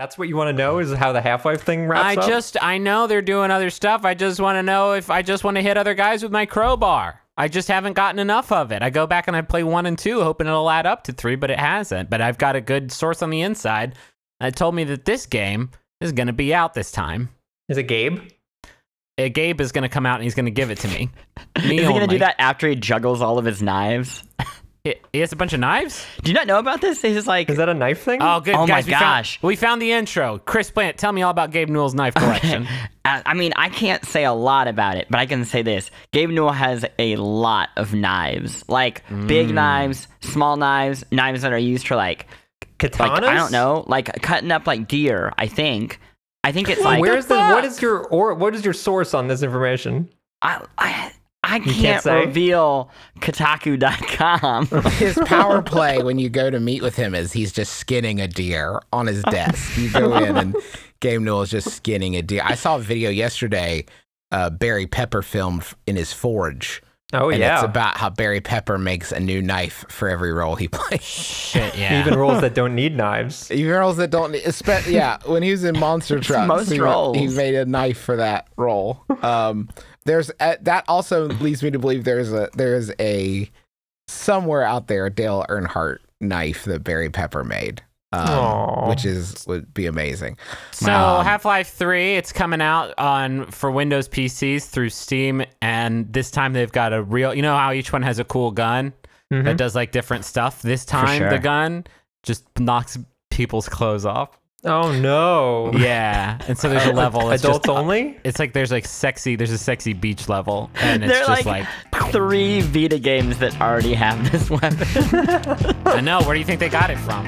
That's what you want to know, is how the Half-Life thing wraps up? I know they're doing other stuff. I just want to know if I just want to hit other guys with my crowbar. I just haven't gotten enough of it. I go back and I play 1 and 2, hoping it'll add up to 3, but it hasn't. But I've got a good source on the inside that told me that this game is going to be out this time. Is it Gabe? Gabe is going to come out and he's going to give it to me. Is he going to do that after he juggles all of his knives? He has a bunch of knives? Do you not know about this? He's like... Is that a knife thing? Oh, good. Oh, guys, my gosh. We found the intro. Chris Plante, tell me all about Gabe Newell's knife collection. Okay. I mean, I can't say a lot about it, but I can say this. Gabe Newell has a lot of knives. Like, big knives, small knives, knives that are used for, like... Katanas? Like, I don't know. Like, cutting up, like, deer, I think. I think it's like... What is your source on this information? I can't reveal Kotaku.com. His power play when you go to meet with him is he's just skinning a deer on his desk. You go in and Gabe Newell is just skinning a deer. I saw a video yesterday, Barry Pepper filmed in his forge. Oh, and yeah. it's about how Barry Pepper makes a new knife for every role he plays. Shit, yeah. Even roles that don't need knives. Even roles that don't need... Yeah, when he was in Monster Trucks, most roles. He made a knife for that role. There's that also leads me to believe there's a somewhere out there a Dale Earnhardt knife that Barry Pepper made, which would be amazing. So Half-Life 3, it's coming out for Windows PCs through Steam, and this time they've got a real. You know how each one has a cool gun that does like different stuff. This time the gun just knocks people's clothes off. Oh no! Yeah, and so there's a level. It's Adults just, only. It's like there's a sexy beach level, and it's There are just like 3 Vita games that already have this weapon. I know. Where do you think they got it from?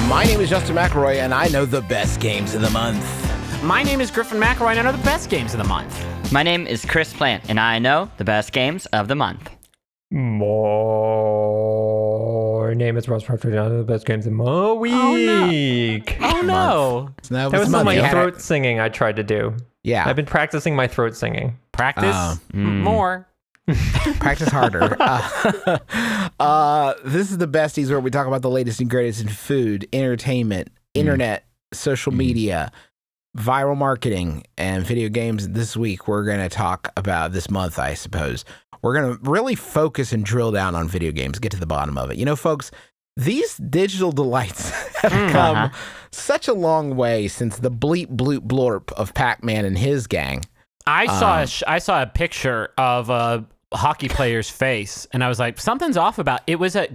My name is Justin McElroy, and I know the best games of the month. My name is Griffin McElroy, and I know the best games of the month. My name is Chris Plante, and I know the best games of the month. My name is Russ Proctor, and I know the best games of my week. Oh no! That That was month. my throat singing I tried to do. Yeah. I've been practicing my throat singing. Practice more. Practice harder. This is the Besties, where we talk about the latest and greatest in food, entertainment, internet, social media, viral marketing, and video games. This week, we're going to talk about this month, I suppose. We're going to really focus and drill down on video games, get to the bottom of it. You know, folks, these digital delights have come such a long way since the bleep bloop blorp of Pac-Man and his gang. I saw a picture of a hockey player's face, and I was like, something's off about it. Was a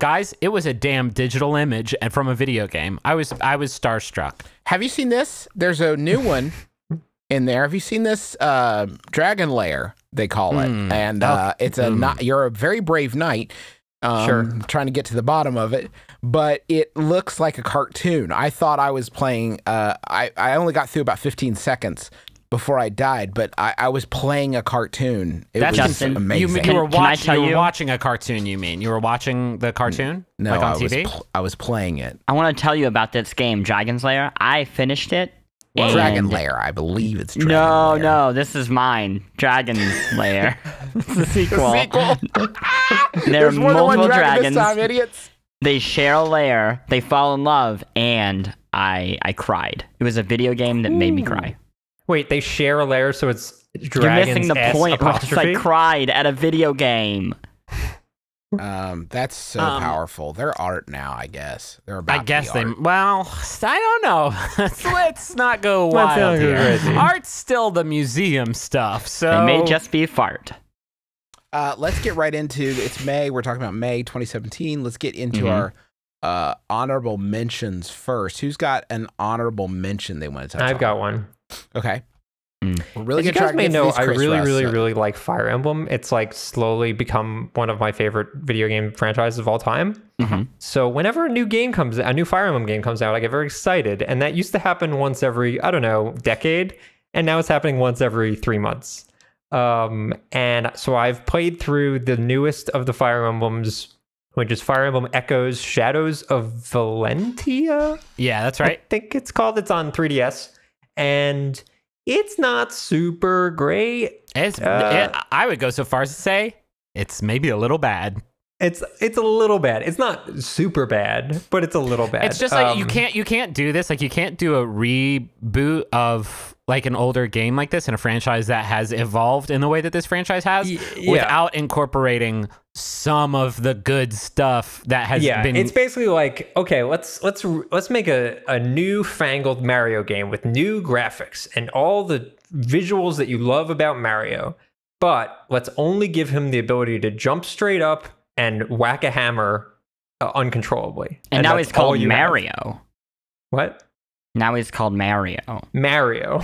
damn digital image and from a video game. I was starstruck. Have you seen this? There's a new one in there. Have you seen this? Dragon Lair, they call it, and it's you're a very brave knight. Trying to get to the bottom of it, but it looks like a cartoon. I thought I was playing. I only got through about 15 seconds before I died, but I was playing a cartoon. It was amazing. You were watching a cartoon. You mean you were watching the cartoon? No, like on TV? I was playing it. I want to tell you about this game, Dragon's Lair. I finished it. Dragon Lair, I believe it's Dragon Lair. No, this is mine. Dragon's Lair. It's the sequel. There are multiple dragons. This time, idiots. They share a lair. They fall in love, and I cried. It was a video game that made me cry. Wait, they share a lair, so it's dragons. You're missing the point, Ross. I cried at a video game. That's so powerful. They're art now, I guess. They're about I guess to be they. art. Well, I don't know. Let's not go wild here. Art's still the museum stuff, so They may just be fart. Let's get right into it's May. We're talking about May 2017. Let's get into our honorable mentions first. Who's got an honorable mention they want to touch on? I've got one. Okay. We're really As you gonna guys may know, I Russ, really like Fire Emblem. It's like slowly become one of my favorite video game franchises of all time. So whenever a new Fire Emblem game comes out, I get very excited. And that used to happen once every, I don't know, decade. And now it's happening once every 3 months. And so I've played through the newest of the Fire Emblems which is Fire Emblem Echoes Shadows of Valentia. Yeah, that's right. I think it's called. It's on 3DS, and it's not super great. I would go so far as to say it's maybe a little bad. It's a little bad. It's not super bad, but it's a little bad. It's just like you can't do this. Like you can't do a reboot of like an older game like this in a franchise that has evolved in the way that this franchise has without incorporating some of the good stuff that has been. It's basically like, okay, let's make a newfangled Mario game with new graphics and all the visuals that you love about Mario, but let's only give him the ability to jump straight up and whack a hammer uncontrollably. And now it's called Mario. What? Now it's called Mario. Mario.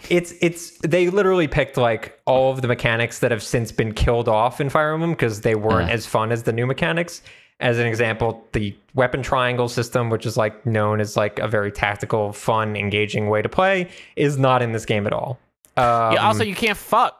It's they literally picked like all of the mechanics that have since been killed off in Fire Emblem because they weren't as fun as the new mechanics. As an example, the weapon triangle system, which is like known as like a very tactical, fun, engaging way to play, is not in this game at all. Also, you can't fuck.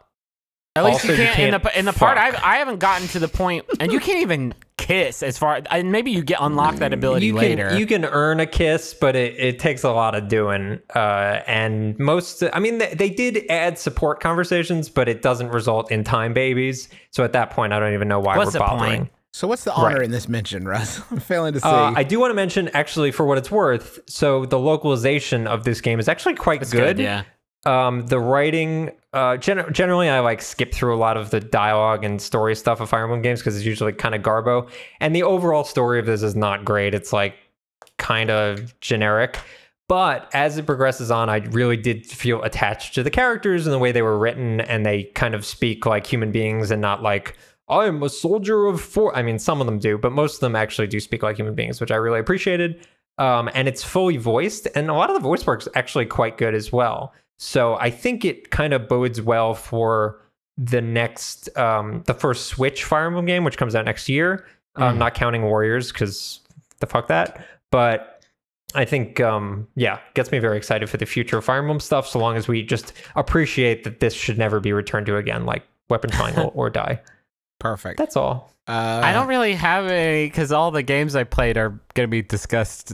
At least you can't in the part I haven't gotten to the point, and you can't even kiss as far. And maybe you unlock that ability later. You can earn a kiss, but it takes a lot of doing. And they did add support conversations, but it doesn't result in time babies. So at that point, I don't even know why we're bothering. Point? So what's the honor in this mention, Russ? I'm failing to see. I do want to mention, actually, for what it's worth, so the localization of this game is actually quite good. Yeah. The writing, generally I like skip through a lot of the dialogue and story stuff of Fire Emblem games because it's usually kind of garbo. And the overall story of this is not great. It's like kind of generic. But as it progresses on, I really did feel attached to the characters and the way they were written, and they kind of speak like human beings and not like, I'm a soldier of four. I mean, some of them do, but most of them actually do speak like human beings, which I really appreciated. And it's fully voiced, and a lot of the voice work's actually quite good as well. So I think it kind of bodes well for the next, the first Switch Fire Emblem game, which comes out next year. Not counting Warriors, because the fuck that. But I think, gets me very excited for the future of Fire Emblem stuff, so long as we just appreciate that this should never be returned to again, like Weapon Triangle or Die. Perfect. That's all. I don't really have any, because all the games I played are going to be discussed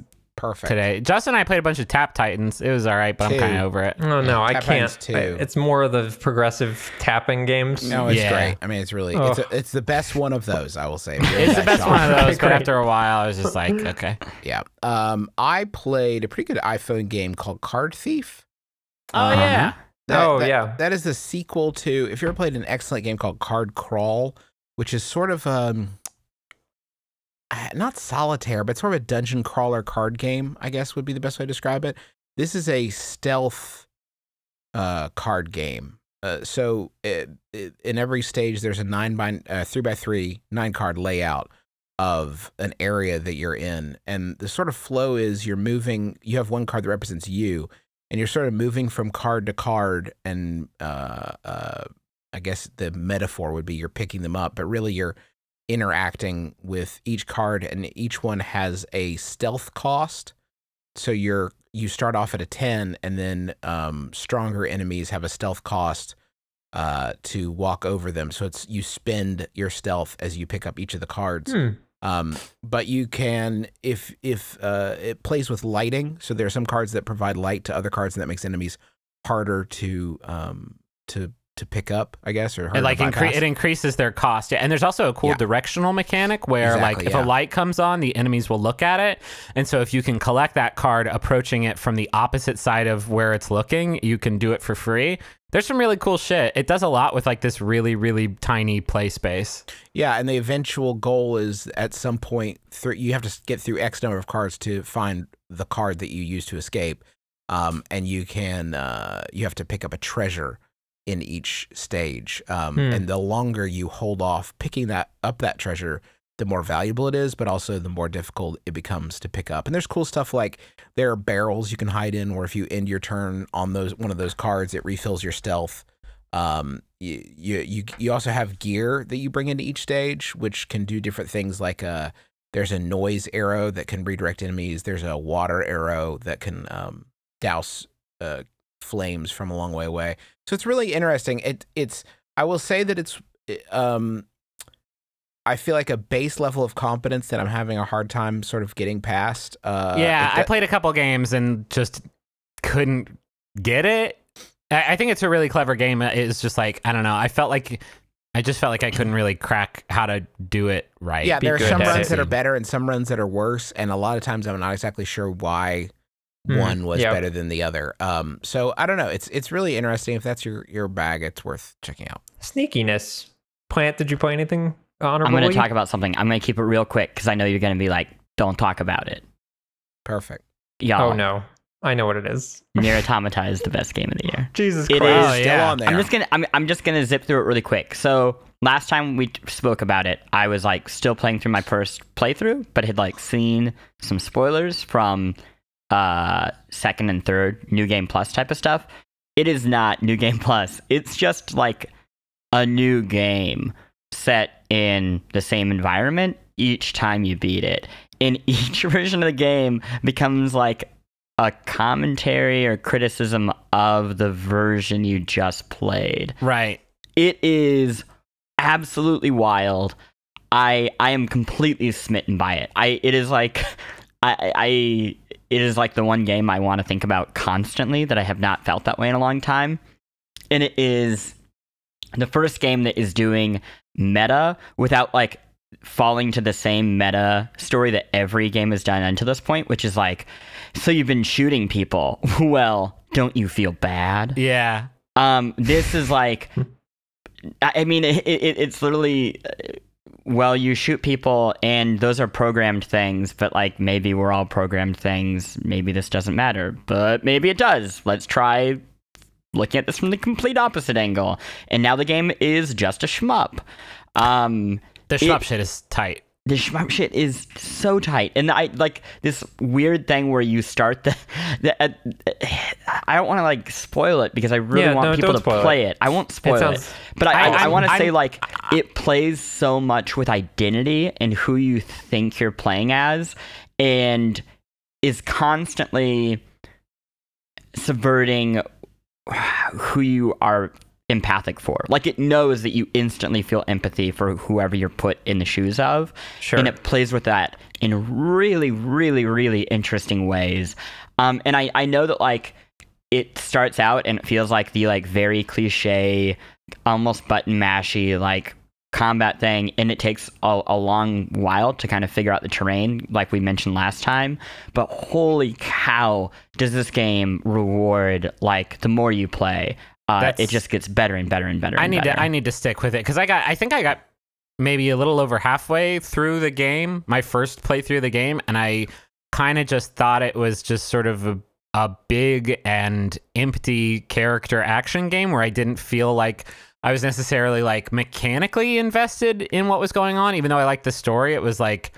today. Justin and I played a bunch of Tap Titans. It was all right, but I'm kind of over it. Oh, no, I can't. It's more of the progressive tapping games. No, it's great. I mean, it's really, it's the best one of those, I will say. It's the best one of those, but after a while, I was just like, okay. Yeah. I played a pretty good iPhone game called Card Thief. Oh, yeah. That is the sequel to, if you ever played an excellent game called Card Crawl, which is sort of not solitaire, but sort of a dungeon crawler card game, I guess would be the best way to describe it. This is a stealth card game. So in every stage, there's a 3x3 9-card layout of an area that you're in. And the sort of flow is you have one card that represents you, and you're sort of moving from card to card, and I guess the metaphor would be you're picking them up, but really you're interacting with each card, and each one has a stealth cost. So you start off at a 10, and then stronger enemies have a stealth cost to walk over them. So you spend your stealth as you pick up each of the cards. But you can, if it plays with lighting, so there are some cards that provide light to other cards, and that makes enemies harder to pick up, I guess, or it increases their cost. Yeah, and there's also a cool directional mechanic where if a light comes on, the enemies will look at it, and so if you can collect that card approaching it from the opposite side of where it's looking, you can do it for free. There's some really cool shit. It does a lot with like this really, really tiny play space. Yeah, and the eventual goal is at some point you have to get through X number of cards to find the card that you use to escape, and you have to pick up a treasure in each stage, and the longer you hold off picking that treasure, the more valuable it is, but also the more difficult it becomes to pick up. And there's cool stuff like there are barrels you can hide in, where if you end your turn on one of those cards, it refills your stealth. You also have gear that you bring into each stage, which can do different things. Like there's a noise arrow that can redirect enemies. There's a water arrow that can douse flames from a long way away. So it's really interesting. I will say that I feel like a base level of competence that I'm having a hard time sort of getting past. I played a couple games and just couldn't get it. I think it's a really clever game. It's just like, I don't know. I just felt like I couldn't really crack how to do it right. Yeah, there are some runs that are better and some runs that are worse, and a lot of times I'm not exactly sure why one was better than the other. So I don't know. It's really interesting. If that's your bag, it's worth checking out. Sneakiness. Plant, did you play anything honorably? I'm going to talk about something. I'm going to keep it real quick because I know you're going to be like, don't talk about it. Perfect. Y'all. Oh no, I know what it is. Nier Automata is the best game of the year. Jesus It Christ. is still on there. I'm just gonna zip through it really quick. So last time we spoke about it, I was like still playing through my first playthrough, but had like seen some spoilers from second and third New Game Plus type of stuff. It is not New Game Plus. It's just like a new game set in the same environment each time you beat it. And each version of the game becomes like a commentary or criticism of the version you just played. Right. It is absolutely wild. I am completely smitten by it. It is like the one game I want to think about constantly that I have not felt that way in a long time. And it is the first game that is doing meta without like falling to the same meta story that every game has done until this point, which is like, so you've been shooting people. Well, don't you feel bad? Yeah. This is like, I mean, it's literally, well, you shoot people and those are programmed things, but like maybe we're all programmed things. Maybe this doesn't matter, but maybe it does. Let's try looking at this from the complete opposite angle. And now the game is just a shmup. The shmup shit is tight. The shmup shit is so tight. And I like this weird thing where you start I don't want to like spoil it because I really want people to play it. I won't spoil it. But I want to say like it plays so much with identity and who you think you're playing as, and is constantly subverting who you are empathic for. Like it knows that you instantly feel empathy for whoever you're put in the shoes of. Sure. And it plays with that in really, really, really interesting ways. And I know that like it starts out and it feels like the like very cliche, almost button mashy like combat thing, and it takes a long while to kind of figure out the terrain like we mentioned last time. But holy cow, does this game reward like the more you play. It just gets better and better and better. I need to stick with it because I think I got maybe a little over halfway through the game, my first playthrough of the game, and I kind of just thought it was just sort of a big and empty character action game where I didn't feel like I was necessarily like mechanically invested in what was going on, even though I liked the story. It was like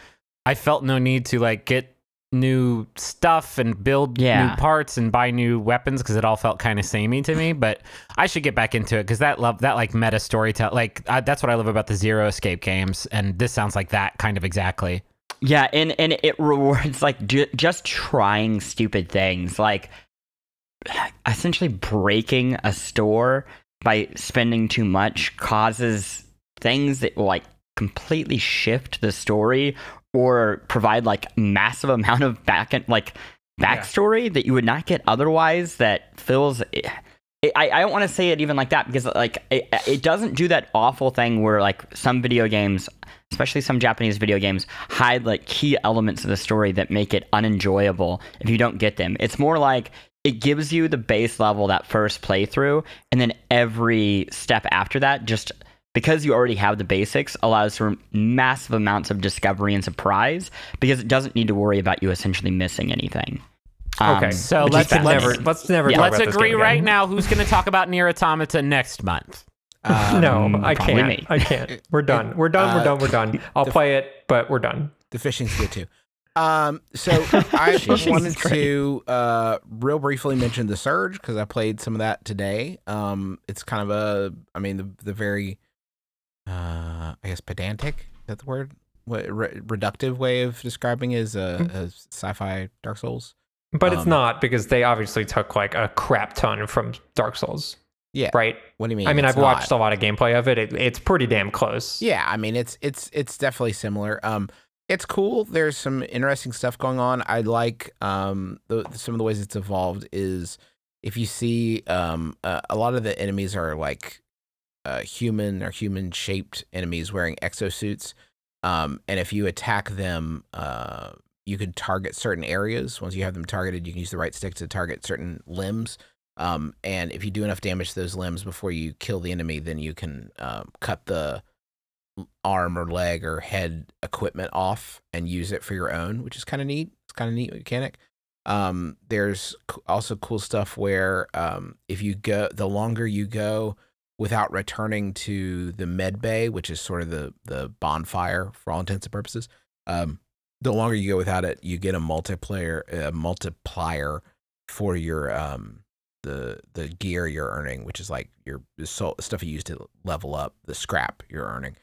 I felt no need to like get new stuff and build new parts and buy new weapons because it all felt kind of samey to me. But I should get back into it because that like meta storytelling, like that's what I love about the Zero Escape games, and this sounds like that kind of exactly. Yeah, and it rewards like just trying stupid things, like essentially breaking a store by spending too much causes things that will like completely shift the story or provide like massive amount of backstory that you would not get otherwise. That feels I don't want to say it even like that because like it doesn't do that awful thing where like some video games, especially some Japanese video games, hide like key elements of the story that make it unenjoyable if you don't get them. It's more like it gives you the base level, that first playthrough, and then every step after that, just because you already have the basics, allows for massive amounts of discovery and surprise because it doesn't need to worry about you essentially missing anything. Okay, so let's agree right now. Who's going to talk about Nier Automata next month? No, I can't. I can't. We're done. We're done. I'll play it, but we're done. The fishing's good too. So I wanted to real briefly mention The Surge because I played some of that today. It's kind of the very I guess pedantic, is that the word? Reductive way of describing is a sci-fi Dark Souls. But it's not, because they obviously took like a crap ton from Dark Souls. Yeah. Right. What do you mean? I mean, it's I've watched not? a lot of gameplay of it. It's pretty damn close. Yeah, I mean it's definitely similar. It's cool. There's some interesting stuff going on. I like some of the ways it's evolved is if you see a lot of the enemies are like human or human shaped enemies wearing exosuits. And if you attack them, you can target certain areas. Once you have them targeted, you can use the right stick to target certain limbs. And if you do enough damage to those limbs before you kill the enemy, then you can cut the arm or leg or head equipment off and use it for your own, which is kind of neat. It's kind of neat mechanic. There's also cool stuff where if you go, the longer you go without returning to the med bay, which is sort of the bonfire for all intents and purposes, the longer you go without it, you get a multiplier for your the gear you're earning, which is like the stuff you use to level up, the scrap you're earning.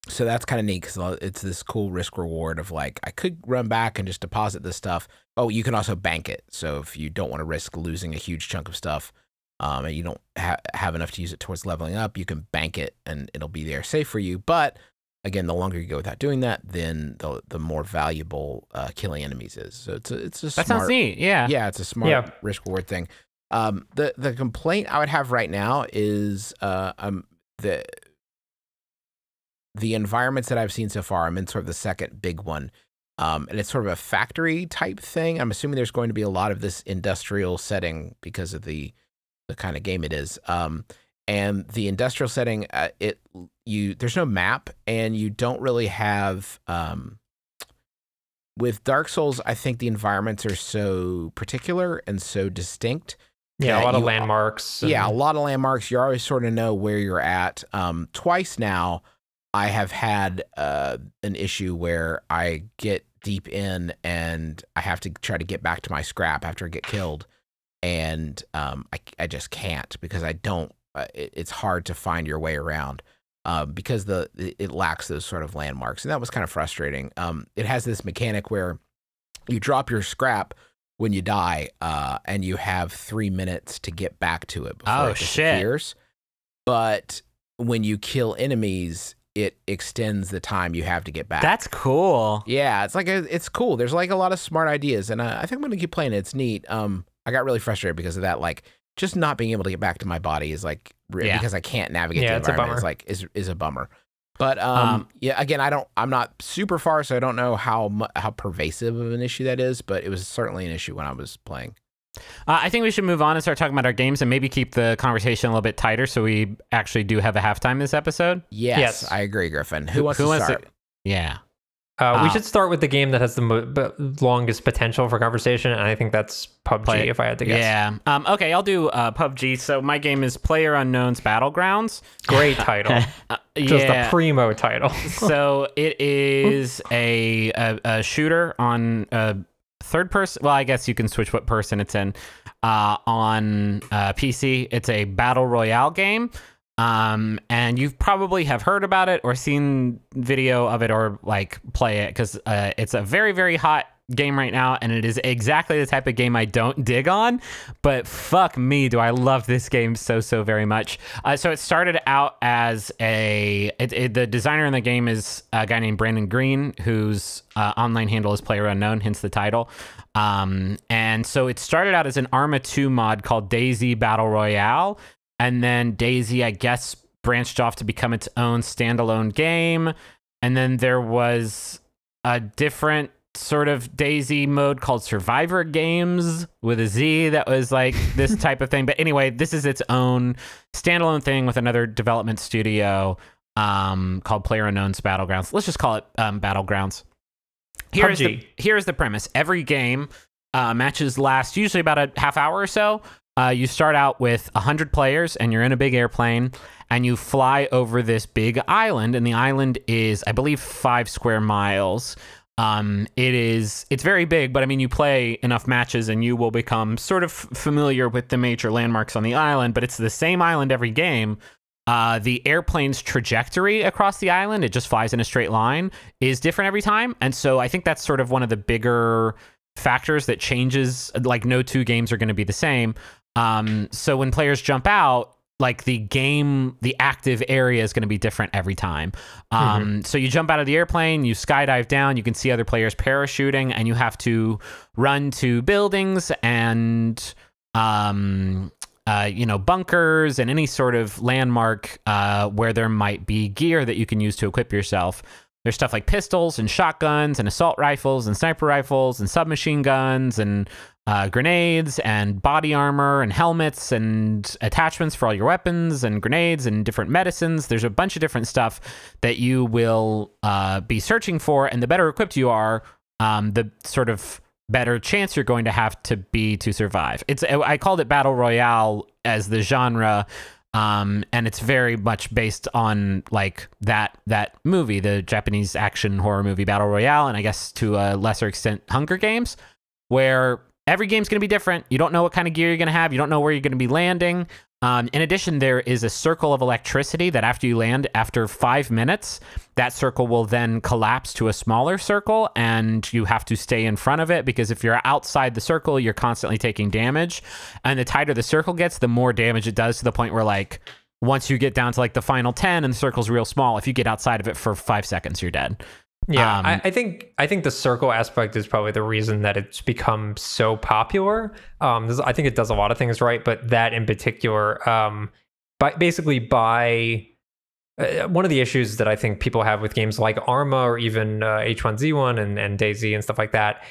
So that's kind of neat because it's this cool risk reward of like, I could run back and just deposit this stuff. Oh, you can also bank it. So if you don't want to risk losing a huge chunk of stuff, and you don't have enough to use it towards leveling up, you can bank it and it'll be there safe for you. But again, the longer you go without doing that, then the more valuable killing enemies is. So it's a That smart, sounds neat. Yeah. yeah, it's a smart risk reward thing. The complaint I would have right now is the environments that I've seen so far. I'm in sort of the second big one, and it's sort of a factory type thing. I'm assuming there's going to be a lot of this industrial setting because of the kind of game it is. And the industrial setting, there's no map, and you don't really have. With Dark Souls, I think the environments are so particular and so distinct. Yeah, a lot of landmarks. Yeah, a lot of landmarks. You always sort of know where you're at. Twice now, I have had an issue where I get deep in and I have to try to get back to my scrap after I get killed, and I just can't because I don't. It's hard to find your way around because it lacks those sort of landmarks, and that was kind of frustrating. It has this mechanic where you drop your scrap when you die, and you have 3 minutes to get back to it before it disappears. But when you kill enemies, it extends the time you have to get back. That's cool. Yeah, it's cool. There's like a lot of smart ideas, and I think I'm gonna keep playing it. It's neat. I got really frustrated because of that. Like, just not being able to get back to my body is like because I can't navigate the environment. Is a bummer. But yeah, again, I'm not super far, so I don't know how pervasive of an issue that is. But it was certainly an issue when I was playing. I think we should move on and start talking about our games and maybe keep the conversation a little bit tighter so we actually do have a halftime this episode. Yes. I agree, Griffin. Who wants to start? Yeah. We should start with the game that has the longest potential for conversation, and I think that's PUBG, if I had to guess. Yeah. Okay, I'll do PUBG. So my game is PlayerUnknown's Battlegrounds. Great title. Just a primo title. So it is a shooter on third person. Well, I guess you can switch what person it's in. On PC, it's a battle royale game. And you probably have heard about it or seen video of it or like play it because it's a very, very hot game right now, and it is exactly the type of game I don't dig on, but fuck me, do I love this game so very much. So it started out as the designer in the game is a guy named Brandon Green, whose online handle is PlayerUnknown, hence the title. And so it started out as an Arma 2 mod called Daisy Battle Royale. And then Daisy, I guess, branched off to become its own standalone game. And then there was a different sort of Daisy mode called Survivor Games with a Z that was like this type of thing. But anyway, this is its own standalone thing with another development studio called PlayerUnknown's Battlegrounds. Let's just call it Battlegrounds. Here's the premise. Every game matches last usually about a half hour or so. You start out with 100 players, and you're in a big airplane, and you fly over this big island, and the island is, I believe, 5 square miles. It's very big, but I mean, you play enough matches, and you will become sort of familiar with the major landmarks on the island, but it's the same island every game. The airplane's trajectory across the island, it just flies in a straight line, is different every time, and so I think that's sort of one of the bigger factors that changes. Like, no two games are going to be the same. So when players jump out, like the active area is going to be different every time. So you jump out of the airplane, you skydive down, you can see other players parachuting, and you have to run to buildings and bunkers and any sort of landmark where there might be gear that you can use to equip yourself. There's stuff like pistols and shotguns and assault rifles and sniper rifles and submachine guns and grenades and body armor and helmets and attachments for all your weapons and grenades and different medicines. There's a bunch of different stuff that you will be searching for, and the better equipped you are, the sort of better chance you're going to have to be to survive. I called it Battle Royale as the genre, and it's very much based on like that movie, the Japanese action horror movie Battle Royale, and I guess to a lesser extent Hunger Games, where every game's going to be different. You don't know what kind of gear you're going to have. You don't know where you're going to be landing. In addition, there is a circle of electricity that after you land, after 5 minutes, that circle will then collapse to a smaller circle, and you have to stay in front of it, because if you're outside the circle, you're constantly taking damage. And the tighter the circle gets, the more damage it does, to the point where, like, once you get down to like the final 10 and the circle's real small, if you get outside of it for 5 seconds, you're dead. Yeah, I think the circle aspect is probably the reason that it's become so popular. I think it does a lot of things right, but that in particular, one of the issues that I think people have with games like Arma or even H1Z1 and DayZ and stuff like that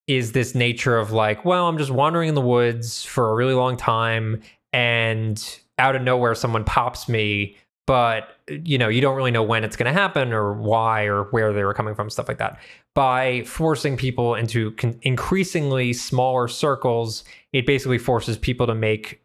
is this nature of like, well, I'm just wandering in the woods for a really long time, and out of nowhere someone pops me. But, you don't really know when it's going to happen or why or where they were coming from, stuff like that. By forcing people into increasingly smaller circles, it basically forces people to make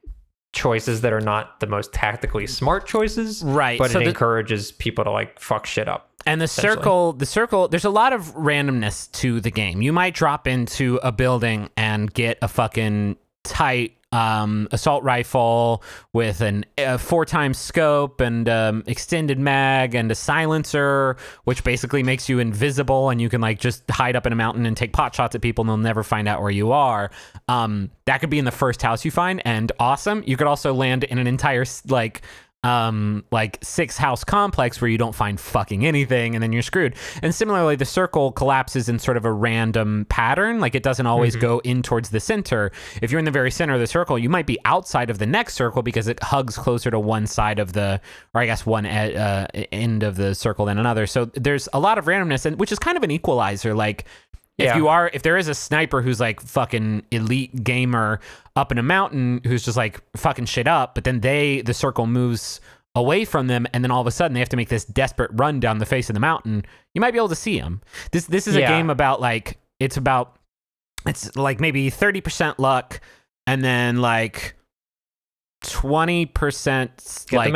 choices that are not the most tactically smart choices. Right. But so it encourages people to like fuck shit up. And the circle, there's a lot of randomness to the game. You might drop into a building and get a fucking tight assault rifle with a 4x scope and extended mag and a silencer, which basically makes you invisible, and you can like just hide up in a mountain and take pot shots at people and they'll never find out where you are. That could be in the first house you find, and awesome. You could also land in an entire like 6-house complex where you don't find fucking anything, and then you're screwed. And similarly, the circle collapses in sort of a random pattern. Like, it doesn't always go in towards the center. If you're in the very center of the circle, you might be outside of the next circle because it hugs closer to one side of the, or I guess one end of the circle than another. So there's a lot of randomness, and which is kind of an equalizer. Like, if there is a sniper who's like fucking elite gamer up in a mountain who's just like fucking shit up, but then the circle moves away from them, and then all of a sudden they have to make this desperate run down the face of the mountain, you might be able to see them. This is a game about like, it's like maybe 30% luck and then like 20% like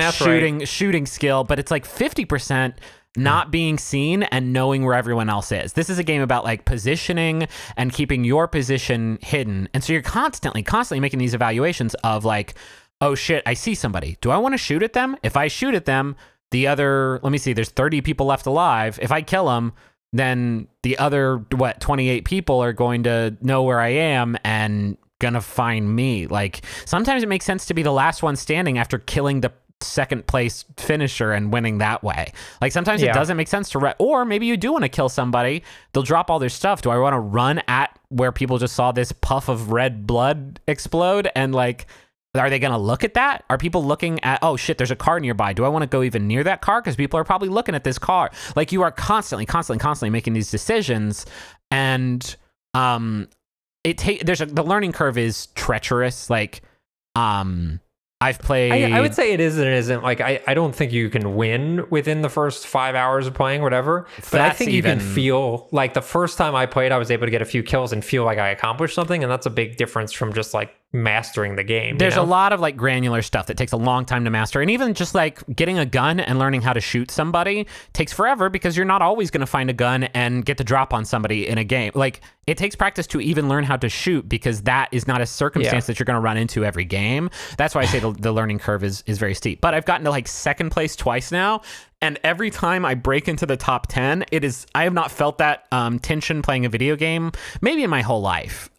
shooting skill, but it's like 50% not being seen and knowing where everyone else is. This is a game about like positioning and keeping your position hidden. And so you're constantly making these evaluations of like, oh shit, I see somebody. Do I want to shoot at them? If I shoot at them, let me see, there's 30 people left alive. If I kill them, then the other, 28 people are going to know where I am and gonna find me. Like, sometimes it makes sense to be the last one standing after killing the second place finisher and winning that way. Like, sometimes it doesn't make sense to or maybe you do want to kill somebody. They'll drop all their stuff. Do I want to run at where people just saw this puff of red blood explode? And like, are they going to look at that? Are people looking at, oh shit, there's a car nearby. Do I want to go even near that car? Because people are probably looking at this car. Like, you are constantly making these decisions. And the learning curve is treacherous. Like, I've played. I would say it is and it isn't. Like, I don't think you can win within the first 5 hours of playing, whatever. But I think you can feel like the first time I played, I was able to get a few kills and feel like I accomplished something, and that's a big difference from just like mastering the game. There's a lot of like granular stuff that takes a long time to master, and even just like getting a gun and learning how to shoot somebody takes forever, because you're not always going to find a gun and get the drop on somebody in a game. Like, it takes practice to even learn how to shoot, because that is not a circumstance that you're going to run into every game. That's why I say the learning curve is very steep. But I've gotten to like second place twice now, And every time I break into the top 10, I have not felt that tension playing a video game, maybe in my whole life.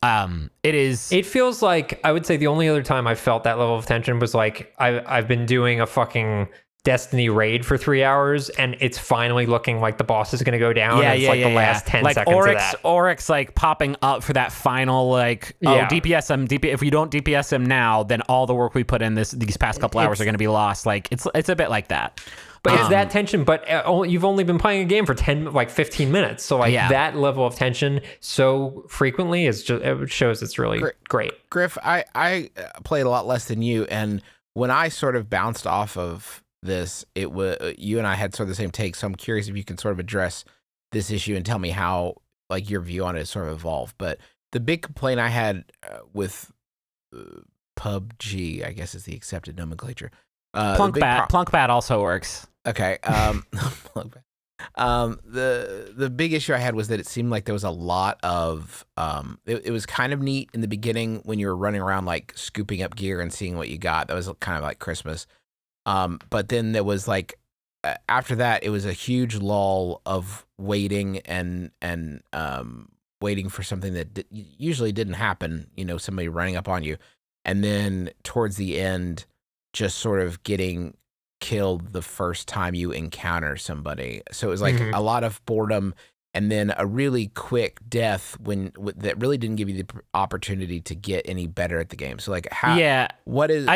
It feels like, I would say the only other time I felt that level of tension was like, I've been doing a fucking Destiny raid for 3 hours, and it's finally looking like the boss is going to go down. Yeah, and it's the last 10 seconds of that. Oryx like popping up for that final DPS him. If you don't DPS him now, then all the work we put in these past couple hours are going to be lost. Like it's a bit like that. But it's that tension, but you've only been playing a game for 15 minutes. So that level of tension so frequently it shows it's really great. Griff, I played a lot less than you, and when I sort of bounced off of this, it was you and I had sort of the same take. So I'm curious if you can sort of address this issue and tell me how like your view on it sort of evolved. But the big complaint I had with PUBG, I guess is the accepted nomenclature. Plunkbat also works. Okay. The big issue I had was that it seemed like there was a lot of it was kind of neat in the beginning when you were running around like scooping up gear and seeing what you got. That was kind of like Christmas. But then there was like after that it was a huge lull of waiting and waiting for something that usually didn't happen, you know, somebody running up on you, and then towards the end just sort of getting killed the first time you encounter somebody. So it was like a lot of boredom, and then a really quick death that really didn't give you the opportunity to get any better at the game. So like what am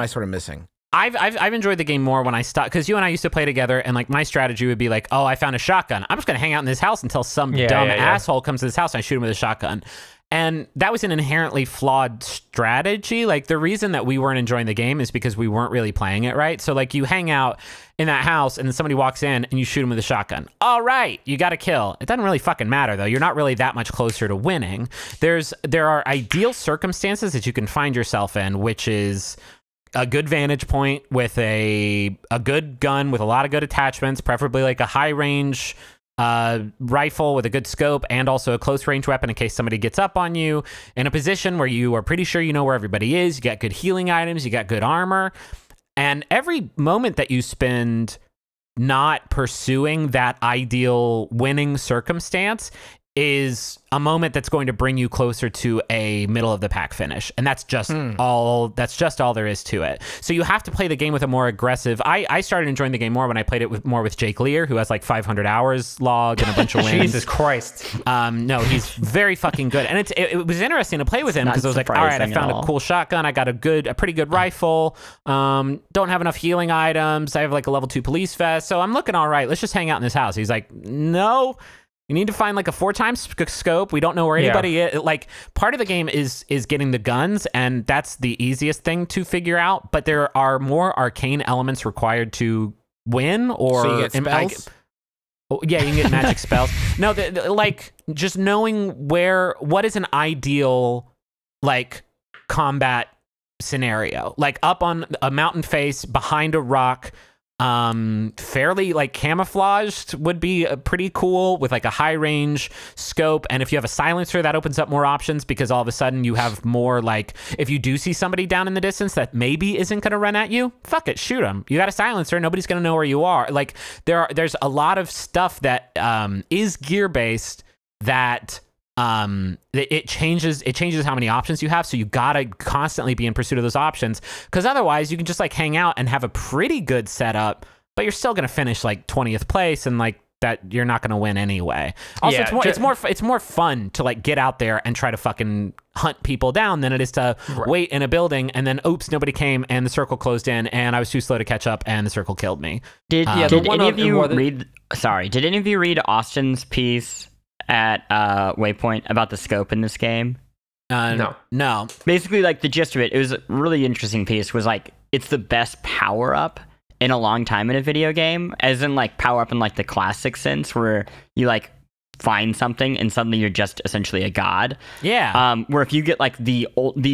I sort of missing? I've enjoyed the game more when I stopped, because you and I used to play together, and like my strategy would be like, oh, I found a shotgun. I'm just gonna hang out in this house until some dumb asshole comes to this house and I shoot him with a shotgun. And that was an inherently flawed strategy. Like the reason that we weren't enjoying the game is because we weren't really playing it right. So like you hang out in that house and then somebody walks in and you shoot him with a shotgun. All right, you got a kill. It doesn't really fucking matter though. You're not really that much closer to winning. There are ideal circumstances that you can find yourself in, which is a good vantage point with a good gun with a lot of good attachments, preferably like a high range rifle with a good scope, and also a close range weapon in case somebody gets up on you, in a position where you are pretty sure you know where everybody is. You got good healing items, you got good armor, and every moment that you spend not pursuing that ideal winning circumstance is a moment that's going to bring you closer to a middle of the pack finish, and that's just all there is to it. So you have to play the game with a more aggressive. I started enjoying the game more when I played it more with Jake Lear, who has like 500 hours logged and a bunch of wins. Jesus Christ. No, he's very fucking good, and it was interesting to play with him because I was like, all right, I found a cool shotgun, I got a pretty good rifle, don't have enough healing items, I have like a level 2 police vest, so I'm looking all right. Let's just hang out in this house. He's like, no. You need to find like a 4x scope. We don't know where anybody is. Like part of the game is getting the guns, and that's the easiest thing to figure out. But there are more arcane elements required to win. Or so you get spells? You can get magic spells. No, like just knowing what is an ideal like combat scenario. Like up on a mountain face behind a rock. Fairly like camouflaged would be pretty cool with like a high range scope, and if you have a silencer that opens up more options, because all of a sudden you have more like, if you do see somebody down in the distance that maybe isn't going to run at you, fuck it, shoot them. You got a silencer, nobody's going to know where you are. Like there's a lot of stuff that is gear based that it changes how many options you have, so you gotta constantly be in pursuit of those options, because otherwise you can just like hang out and have a pretty good setup, but you're still gonna finish like 20th place, and like that you're not gonna win anyway. Also, it's more fun to like get out there and try to fucking hunt people down than it is to wait in a building and then oops, nobody came and the circle closed in and I was too slow to catch up and the circle killed me. Did any of you read Austin's piece at Waypoint about the scope in this game? No. Basically, like the gist of it was a really interesting piece. Was like it's the best power up in a long time in a video game, as in like power up in like the classic sense, where you like find something and suddenly you're just essentially a god. Yeah. Where if you get like the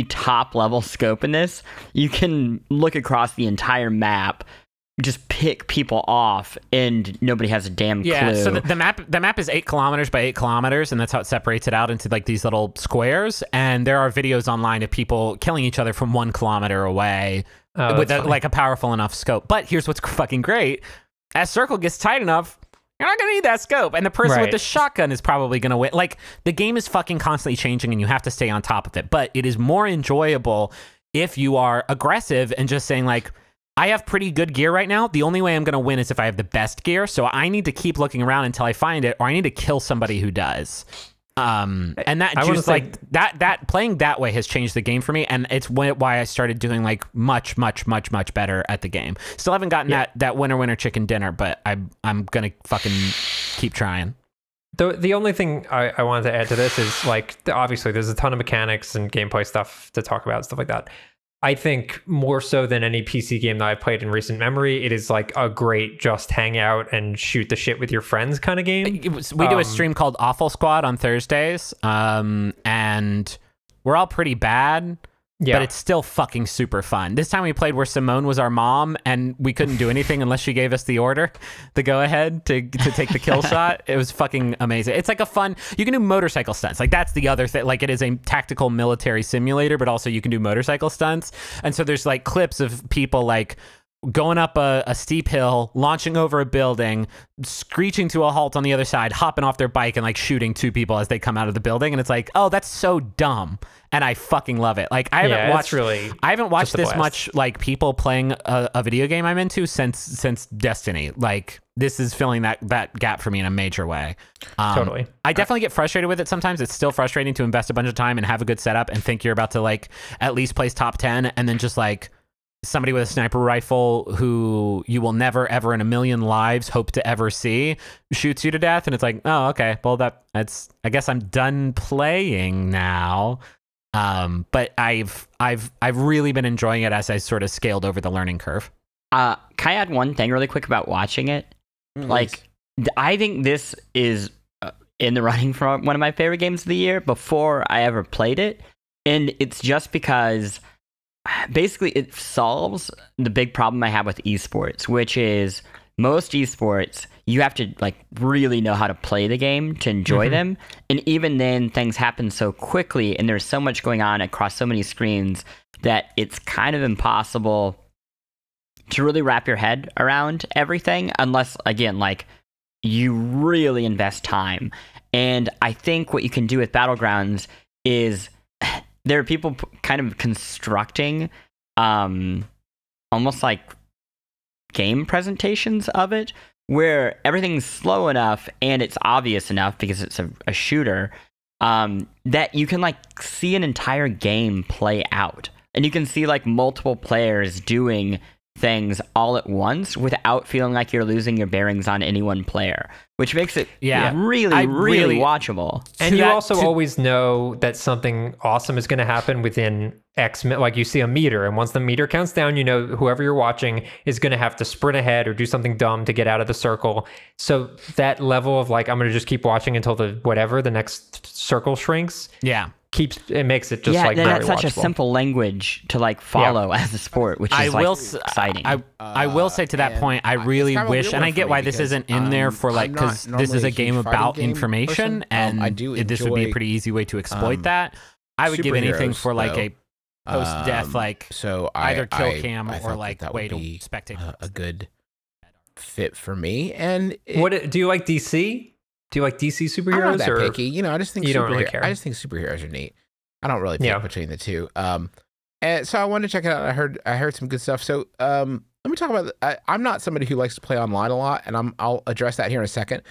top level scope in this, you can look across the entire map, just pick people off, and nobody has a damn clue. Yeah, so the map is 8 kilometers by 8 kilometers, and that's how it separates it out into like these little squares. And there are videos online of people killing each other from 1 kilometer away with like a powerful enough scope. But here's what's fucking great. as circle gets tight enough, you're not going to need that scope. And the person with the shotgun is probably going to win. Like, the game is fucking constantly changing and you have to stay on top of it. But it is more enjoyable if you are aggressive and just saying, like, I have pretty good gear right now. The only way I'm going to win is if I have the best gear. So I need to keep looking around until I find it, or I need to kill somebody who does. And that just like that playing that way has changed the game for me, and it's why I started doing like much better at the game. Still haven't gotten that winner chicken dinner, but I'm gonna fucking keep trying. The only thing I wanted to add to this is, like, obviously there's a ton of mechanics and gameplay stuff to talk about and stuff like that. I think more so than any PC game that I've played in recent memory, it is like a great just hang out and shoot the shit with your friends kind of game. We do a stream called Awful Squad on Thursdays, and we're all pretty bad, but it's still fucking super fun. This time we played where Simone was our mom, and we couldn't do anything unless she gave us the order, the go-ahead to take the kill shot. It was fucking amazing. It's like a fun... You can do motorcycle stunts. Like, that's the other thing. Like, it is a tactical military simulator, but also you can do motorcycle stunts. And so there's, like, clips of people, like, going up a steep hill, launching over a building, screeching to a halt on the other side, hopping off their bike and like shooting two people as they come out of the building. And it's like, oh, that's so dumb. And I fucking love it. Like, I haven't watched this much like people playing a video game I'm into since Destiny. Like, this is filling that gap for me in a major way. Totally. I definitely get frustrated with it sometimes. It's still frustrating to invest a bunch of time and have a good setup and think you're about to like at least place top 10, and then just like somebody with a sniper rifle who you will never ever in a million lives hope to ever see shoots you to death, and it's like, oh, okay, well, that's I guess I'm done playing now. But I've really been enjoying it as I sort of scaled over the learning curve. Can I add one thing really quick about watching it? Like, I think this is in the running for one of my favorite games of the year before I ever played it, and it's just because basically it solves the big problem I have with esports, which is most esports, you have to like really know how to play the game to enjoy them. And even then, things happen so quickly and there's so much going on across so many screens that it's kind of impossible to really wrap your head around everything unless, again, like, you really invest time. And I think what you can do with Battlegrounds is there are people kind of constructing almost like game presentations of it where everything's slow enough and it's obvious enough because it's a shooter that you can like see an entire game play out. And you can see like multiple players doing things all at once without feeling like you're losing your bearings on any one player, which makes it really watchable. And you also always know that something awesome is going to happen within X, like you see a meter, and once the meter counts down, you know whoever you're watching is going to have to sprint ahead or do something dumb to get out of the circle. So that level of like, I'm going to just keep watching until the next circle shrinks. Yeah. It makes it just like very that's such watchable. a simple language to like follow as a sport, which is exciting. I will say to that point, I really wish, and I get why this isn't in there for like, because this is a game about information, and this would be a pretty easy way to exploit that. I would give anything for like a post-death, like either kill cam or like way to spectate. A good fit for me. And what do you like, DC? Do you like DC superheroes? I'm not that picky. You know, I just think you don't really care. I just think superheroes are neat. I don't really pick between the two. And so I wanted to check it out. I heard some good stuff. So let me talk about. I'm not somebody who likes to play online a lot, and I'll address that here in a second.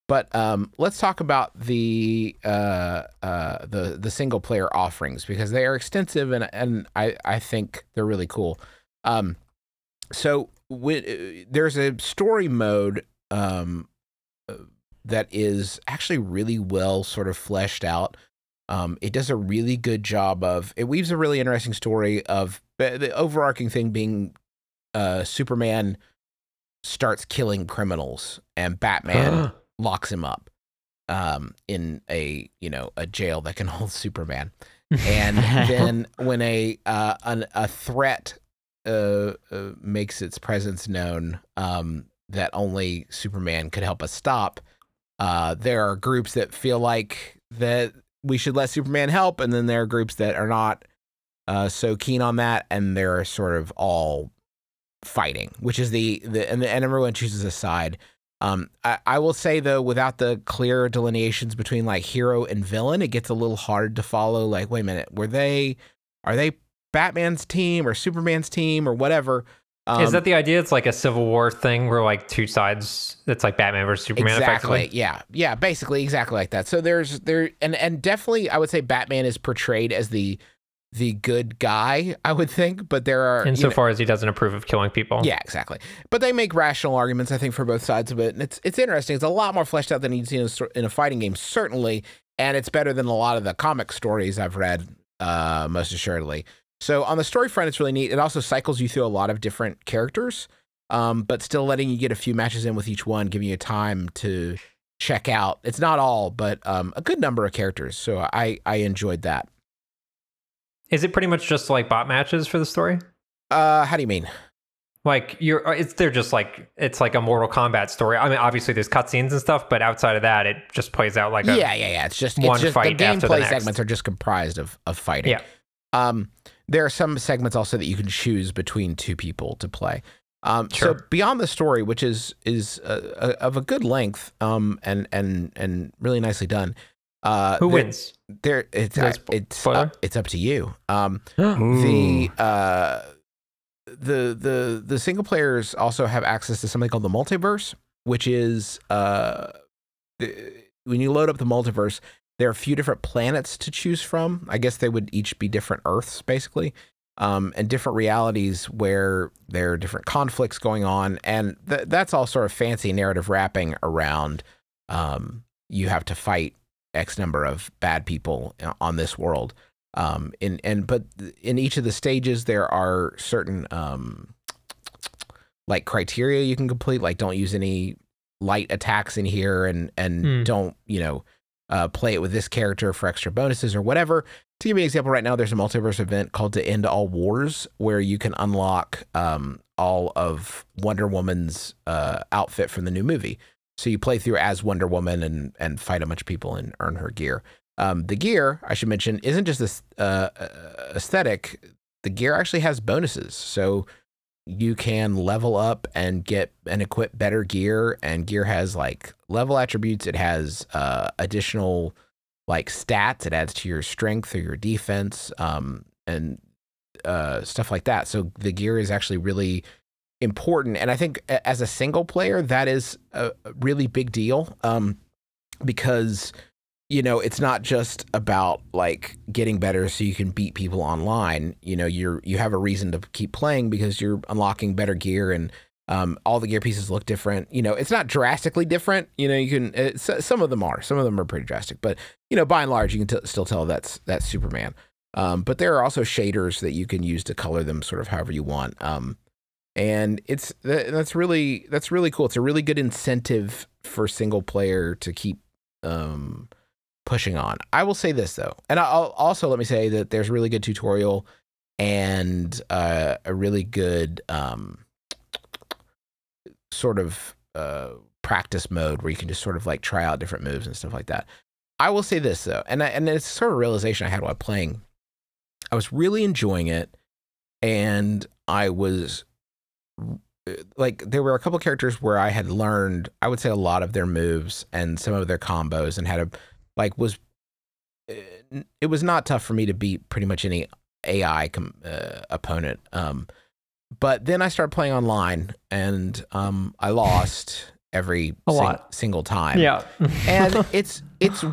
But let's talk about the single player offerings, because they are extensive and I think they're really cool. So there's a story mode that is actually really well sort of fleshed out. It does a really good job of, it weaves a really interesting story of the overarching thing being Superman starts killing criminals and Batman locks him up in a jail that can hold Superman. And then when a threat makes its presence known that only Superman could help us stop, there are groups that feel like that we should let Superman help, and then there are groups that are not so keen on that, and they're sort of all fighting, which is and everyone chooses a side. I will say though, without the clear delineations between like hero and villain, it gets a little hard to follow. Like, wait a minute, are they Batman's team or Superman's team or whatever? Is that the idea? It's like a Civil War thing where like two sides. It's like Batman versus Superman. Exactly. Yeah. Basically, exactly like that. So and definitely, I would say Batman is portrayed as the good guy, I would think, but there are insofar as he doesn't approve of killing people. Yeah, exactly. But they make rational arguments, I think, for both sides of it, and it's interesting. It's a lot more fleshed out than you'd see in a fighting game, certainly, and it's better than a lot of the comic stories I've read, most assuredly. So on the story front, it's really neat. It also cycles you through a lot of different characters, but still letting you get a few matches in with each one, giving you time to check out. It's not all, but a good number of characters. So I enjoyed that. Is it pretty much just like bot matches for the story? How do you mean? Like they're just like, it's like a Mortal Kombat story. I mean, obviously there's cutscenes and stuff, but outside of that, it just plays out like yeah. It's just fight the gameplay segments are just comprised of fighting. Yeah. There are some segments also that you can choose between two people to play. Sure. So beyond the story, which is of a good length, and really nicely done. Who wins? It's up to you. The single players also have access to something called the multiverse, which is when you load up the multiverse, there are a few different planets to choose from. I guess they would each be different Earths, basically, and different realities where there are different conflicts going on, and that's all sort of fancy narrative wrapping around. You have to fight X number of bad people on this world. But in each of the stages, there are certain like criteria you can complete, like don't use any light attacks in here and don't, play it with this character for extra bonuses or whatever. To give you an example, right now there's a multiverse event called To End All Wars, where you can unlock all of Wonder Woman's outfit from the new movie. So you play through as Wonder Woman and fight a bunch of people and earn her gear. The gear, I should mention, isn't just this aesthetic. The gear actually has bonuses. So you can level up and get and equip better gear, and gear has like level attributes. It has additional like stats. It adds to your strength or your defense, and stuff like that. So the gear is actually really important. And I think as a single player, that is a really big deal, because it's not just about like getting better so you can beat people online. You have a reason to keep playing because you're unlocking better gear, and all the gear pieces look different. It's not drastically different. You can some of them are pretty drastic, but by and large you can still tell that's Superman. But there are also shaders that you can use to color them sort of however you want. And that's really cool. It's a really good incentive for single player to keep pushing on. I will say this though, and I'll also let me say that there's a really good tutorial and a really good sort of practice mode where you can just sort of like try out different moves and stuff like that. I will say this though, and it's sort of a realization I had while playing. I was really enjoying it, and I was like, there were a couple characters where I had learned, I would say, a lot of their moves and some of their combos, and had it was not tough for me to beat pretty much any AI opponent. But then I started playing online, and I lost every single time. Yeah. And it's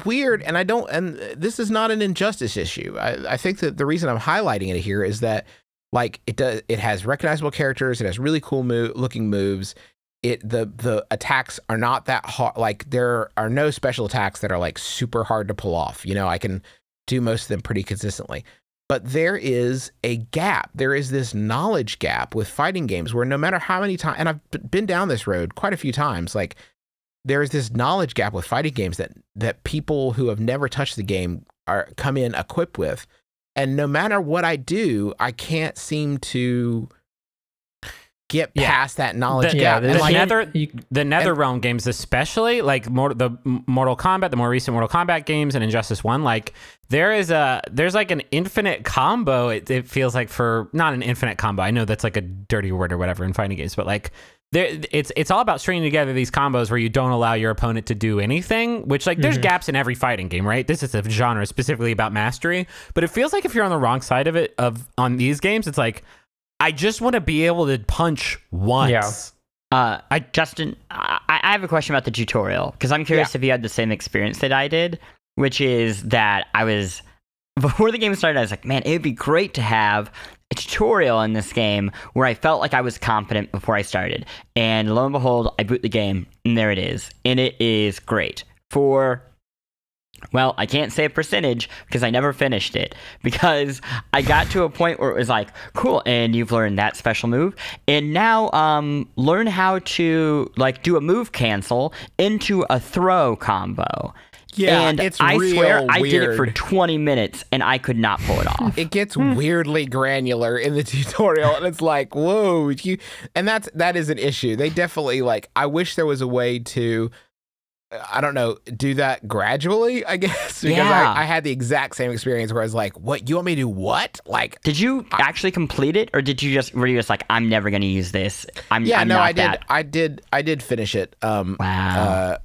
weird, and this is not an injustice issue. I think that the reason I'm highlighting it here is that like it has recognizable characters, it has really cool looking moves. The attacks are not that hard. Like there are no special attacks that are like super hard to pull off. I can do most of them pretty consistently. But there is a gap. There is this knowledge gap with fighting games where no matter how many times, and I've been down this road quite a few times, like there is this knowledge gap with fighting games that people who have never touched the game come in equipped with. And no matter what I do, I can't seem to get past that knowledge gap. The NetherRealm games, especially like the Mortal Kombat, the more recent Mortal Kombat games, and Injustice 1, like there's like an infinite combo. It feels like, for not an infinite combo. I know that's like a dirty word or whatever in fighting games, but like it's all about stringing together these combos where you don't allow your opponent to do anything, which like there's gaps in every fighting game, right? This is a genre specifically about mastery, but it feels like if you're on the wrong side of it, on these games, it's like, I just want to be able to punch once. Yeah. Justin, I have a question about the tutorial, because I'm curious if you had the same experience that I did, which is that before the game started, I was like, man, it would be great to have a tutorial in this game where I felt like I was confident before I started. And lo and behold, I boot the game, and there it is. And it is great. Well, I can't say a percentage because I never finished it, because I got to a point where it was like, cool, and you've learned that special move, and now learn how to like do a move cancel into a throw combo. Yeah, and it's I real swear weird. I did it for 20 minutes and I could not pull it off. It gets weirdly granular in the tutorial, and it's like, whoa, and that is an issue. They definitely, like, I wish there was a way to, I don't know, do that gradually, I guess, because I had the exact same experience where I was like, what, you want me to do what? Like, did you actually complete it, or were you just like, I'm never going to use this? I did finish it. Wow.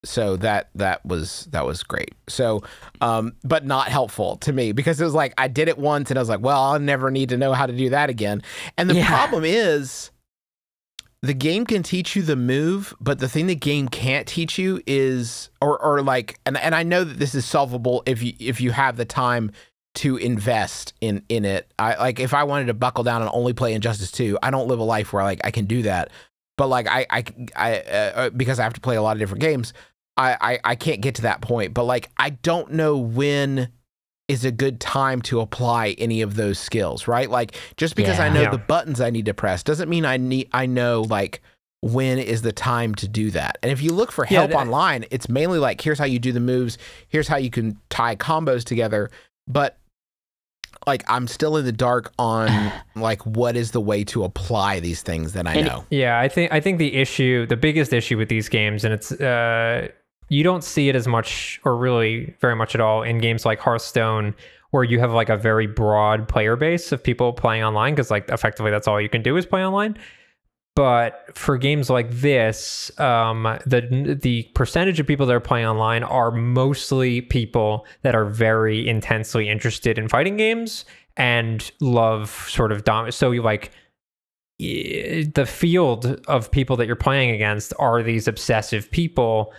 So that was great. So, but not helpful to me, because it was like, I did it once and I was like, well, I'll never need to know how to do that again. And the problem is, the game can teach you the move, but the thing the game can't teach you is, or like, and I know that this is solvable if you have the time to invest in it. Like, if I wanted to buckle down and only play Injustice 2, I don't live a life where like I can do that. But like I because I have to play a lot of different games, I can't get to that point. But like, I don't know when is a good time to apply any of those skills, right? Like, just because I know the buttons I need to press doesn't mean I know like when is the time to do that. And if you look for help online, it's mainly like, here's how you do the moves, here's how you can tie combos together. But like, I'm still in the dark on like, what is the way to apply these things that I know. Yeah, I think the biggest issue with these games, and it's you don't see it as much, or really very much at all, in games like Hearthstone, where you have like a very broad player base of people playing online, because like effectively that's all you can do is play online. But for games like this, the percentage of people that are playing online are mostly people that are very intensely interested in fighting games and love sort of so you like, the field of people that you're playing against are these obsessive people,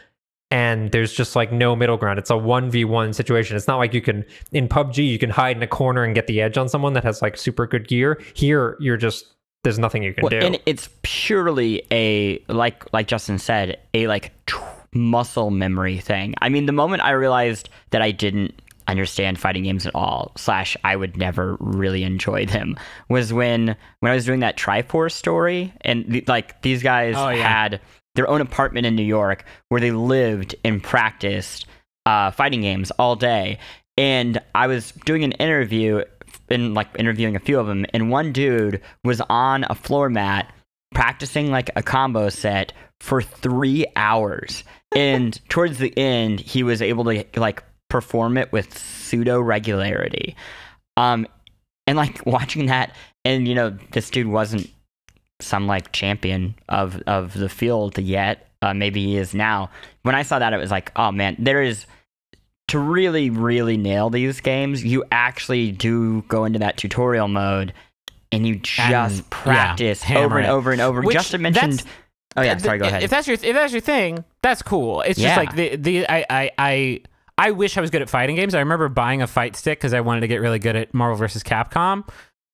and there's just like no middle ground. It's a 1v1 situation. It's not like in PUBG you can hide in a corner and get the edge on someone that has like super good gear. Here there's nothing you can do. And it's purely a, like Justin said, a like muscle memory thing. I mean, the moment I realized that I didn't understand fighting games at all, / I would never really enjoy them, was when I was doing that Triforce story, and like these guys had their own apartment in New York where they lived and practiced fighting games all day. And I was doing an interview and like interviewing a few of them, and one dude was on a floor mat practicing like a combo set for 3 hours. And towards the end, he was able to like perform it with pseudo regularity. And like watching that, and you know, this dude wasn't some like champion of the field yet. Maybe he is now. When I saw that, it was like, oh man, to really, really nail these games, you actually do go into that tutorial mode and you just practice over and over and over. Which, Justin mentioned. Oh yeah, sorry. Go ahead. If that's your thing, that's cool. It's just like I wish I was good at fighting games. I remember buying a fight stick because I wanted to get really good at Marvel vs. Capcom.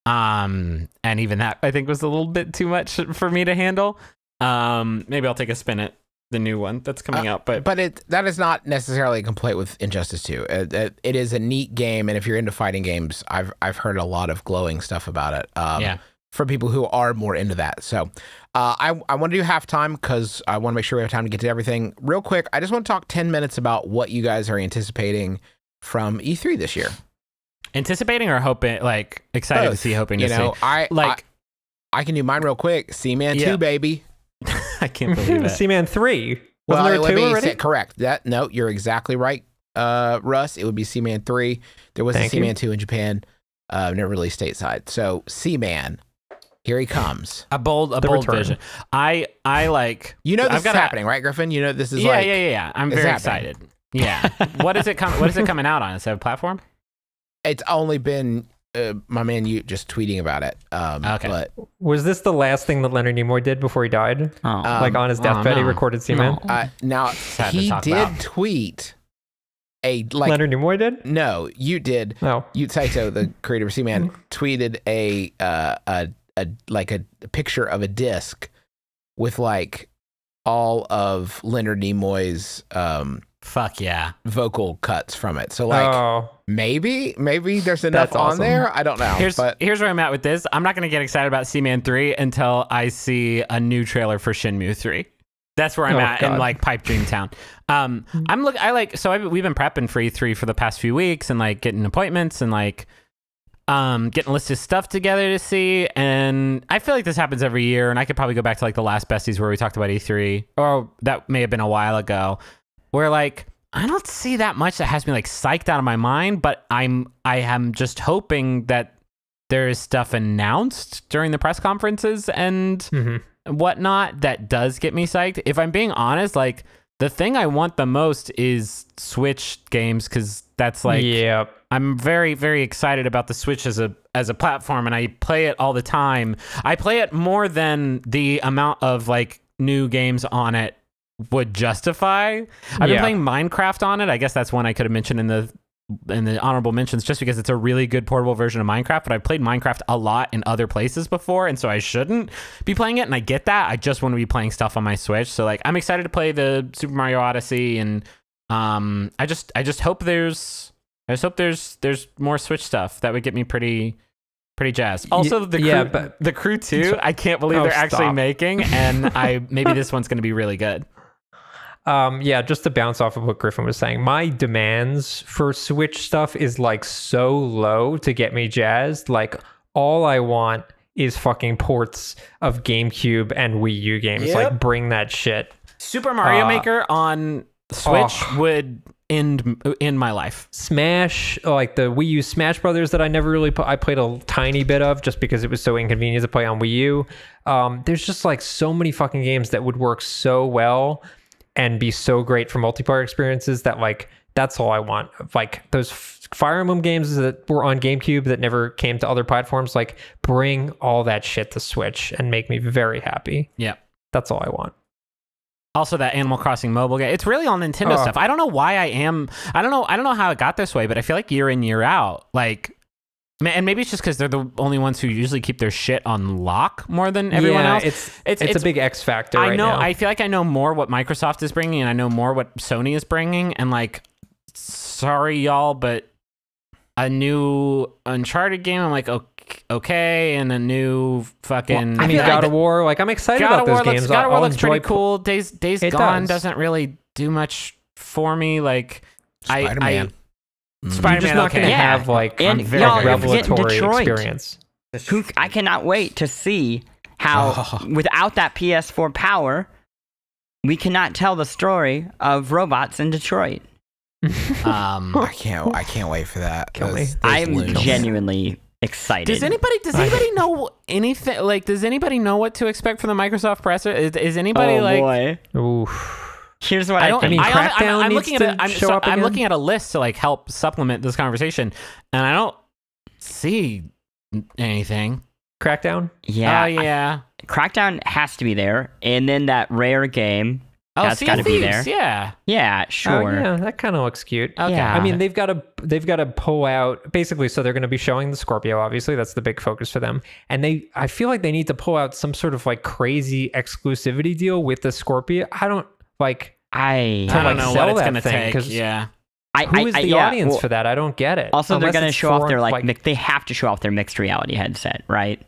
And even that I think was a little bit too much for me to handle. Maybe I'll take a spin at the new one that's coming out, but that is not necessarily a complaint with Injustice 2. It is a neat game, and if you're into fighting games, I've heard a lot of glowing stuff about it. From people who are more into that. So I want to do halftime because I want to make sure we have time to get to everything. Real quick, I just want to talk 10 minutes about what you guys are anticipating from E3 this year. Anticipating or hoping, like excited to see, hoping to see? I can do mine real quick. Seaman 2, baby. I can't believe it. Seaman 3. Well, Wasn't there 2 already? Correct. No, you're exactly right, Russ. It would be Seaman 3. There was a Seaman 2 in Japan, never released stateside. So Seaman, here he comes. A bold vision. I like. You know this is happening, right, Griffin? You know this is yeah. I'm very excited. Yeah. What is it coming out on? Is that a platform? It's only been my man you just tweeting about it. Okay. But was this the last thing that Leonard Nimoy did before he died? Like on his deathbed, he recorded Seaman? Now, he did tweet Leonard Nimoy did? No, you did. No. Yu Taito, the creator of Seaman, tweeted a picture of a disc with like all of Leonard Nimoy's fuck yeah vocal cuts from it. So like maybe there's enough on there. I don't know. Here's where I'm at with this. I'm not gonna get excited about Seaman 3 until I see a new trailer for Shenmue 3. That's where I'm at in like Pipe Dream Town. We've been prepping for E3 for the past few weeks and like getting appointments and like getting a list of stuff together to see. And I feel like this happens every year. And I could probably go back to like the last Besties where we talked about E3, or that may have been a while ago, where like I don't see that much that has me like psyched out of my mind. But I am just hoping that there is stuff announced during the press conferences and whatnot that does get me psyched. If I'm being honest, like the thing I want the most is Switch games, because that's like I'm very, very excited about the Switch as a platform, and I play it all the time. I play it more than the amount of like new games on it would justify. I've been playing Minecraft on it. I guess that's one I could have mentioned in the honorable mentions, just because it's a really good portable version of Minecraft. But I've played Minecraft a lot in other places before, and so I shouldn't be playing it, and I get that. I just want to be playing stuff on my Switch. So like I'm excited to play the Super Mario Odyssey, and I just hope there's more Switch stuff that would get me pretty jazzed. Also the Crew 2, I can't believe they're actually making, and maybe this one's going to be really good. Just to bounce off of what Griffin was saying, my demands for Switch stuff is like so low to get me jazzed. Like all I want is fucking ports of GameCube and Wii U games. Like bring that shit. Super Mario Maker on Switch would end my life. Smash, like the Wii U Smash Brothers that I never really I played a tiny bit of just because it was so inconvenient to play on Wii U. There's just like so many fucking games that would work so well and be so great for multiplayer experiences that like that's all I want. Like those Fire Emblem games that were on GameCube that never came to other platforms, like bring all that shit to Switch and make me very happy. Yeah, that's all I want. Also, that Animal Crossing mobile game, it's really all Nintendo stuff. I don't know why I don't know how it got this way, but I feel like year in, year out, like, and maybe it's just because they're the only ones who usually keep their shit on lock more than everyone else. It's a big X factor. I know. Right now. I feel like I know more what Microsoft is bringing, and I know more what Sony is bringing. And like, sorry y'all, but a new Uncharted game, I'm like, okay, and a new fucking. Well, I mean, God of War. Like, I'm excited about those games. God of War looks pretty cool. Days Gone doesn't really do much for me. Like, Spider-Man. Spider-Man, just not going to have like a revelatory experience. I cannot wait to see how, without that PS4 power, we cannot tell the story of robots in Detroit. I can't wait for that. I am genuinely excited. Does anybody know anything? Like, does anybody know what to expect from the Microsoft presser? Is anybody boy. Oof. Here's what I think. I'm looking at a list to like help supplement this conversation, and I don't see anything. Crackdown? Yeah. Yeah. Crackdown has to be there, and then that rare game. That's got to be there. Yeah. Yeah, sure. Yeah, that kind of looks cute. Okay. Yeah. I mean, they've got to pull out basically. So they're going to be showing the Scorpio. Obviously, that's the big focus for them. And I feel like they need to pull out some sort of like crazy exclusivity deal with the Scorpio. I don't know what it's going to take. Yeah. Who is the audience for that? I don't get it. Also, they're going to show off their they have to show off their mixed reality headset, right?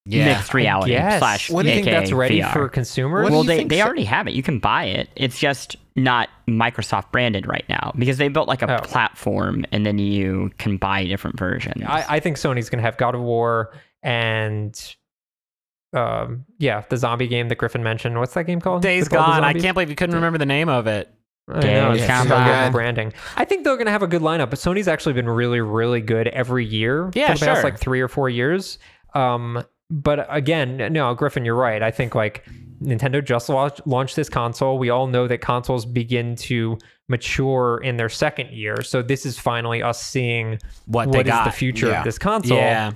Yeah. Mixed reality / What do you think that's ready VR. for consumers? Well, they already have it. You can buy it. It's just not Microsoft branded right now because they built like a platform, and then you can buy different versions. I think Sony's going to have God of War and the zombie game that Griffin mentioned. What's that game called? Days Gone. I can't believe you couldn't remember the name of it. I know, it's Days so Gone. good branding. I think they're going to have a good lineup, but Sony's actually been really, really good every year Yeah, for the past sure. like 3 or 4 years. But again, no, Griffin, you're right. I think like Nintendo just launched this console. We all know that consoles begin to mature in their second year. So this is finally us seeing What is got. the future Yeah. of this console. Yeah.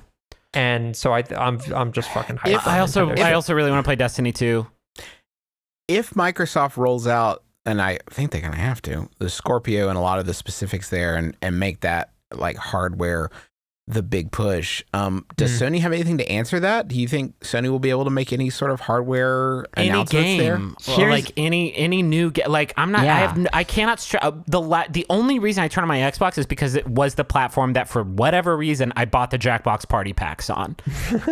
And so I'm just fucking hyped. I for also really want to play Destiny 2. If Microsoft rolls out, and I think they're going to have to, the Scorpio and a lot of the specifics there and make that like hardware the big push. Does Sony have anything to answer that? Do you think Sony will be able to make any sort of hardware Any announcements there? game, or like any new like I'm not. Yeah. I cannot. The only reason I turn on my Xbox is because it was the platform that for whatever reason I bought the Jackbox Party Packs on.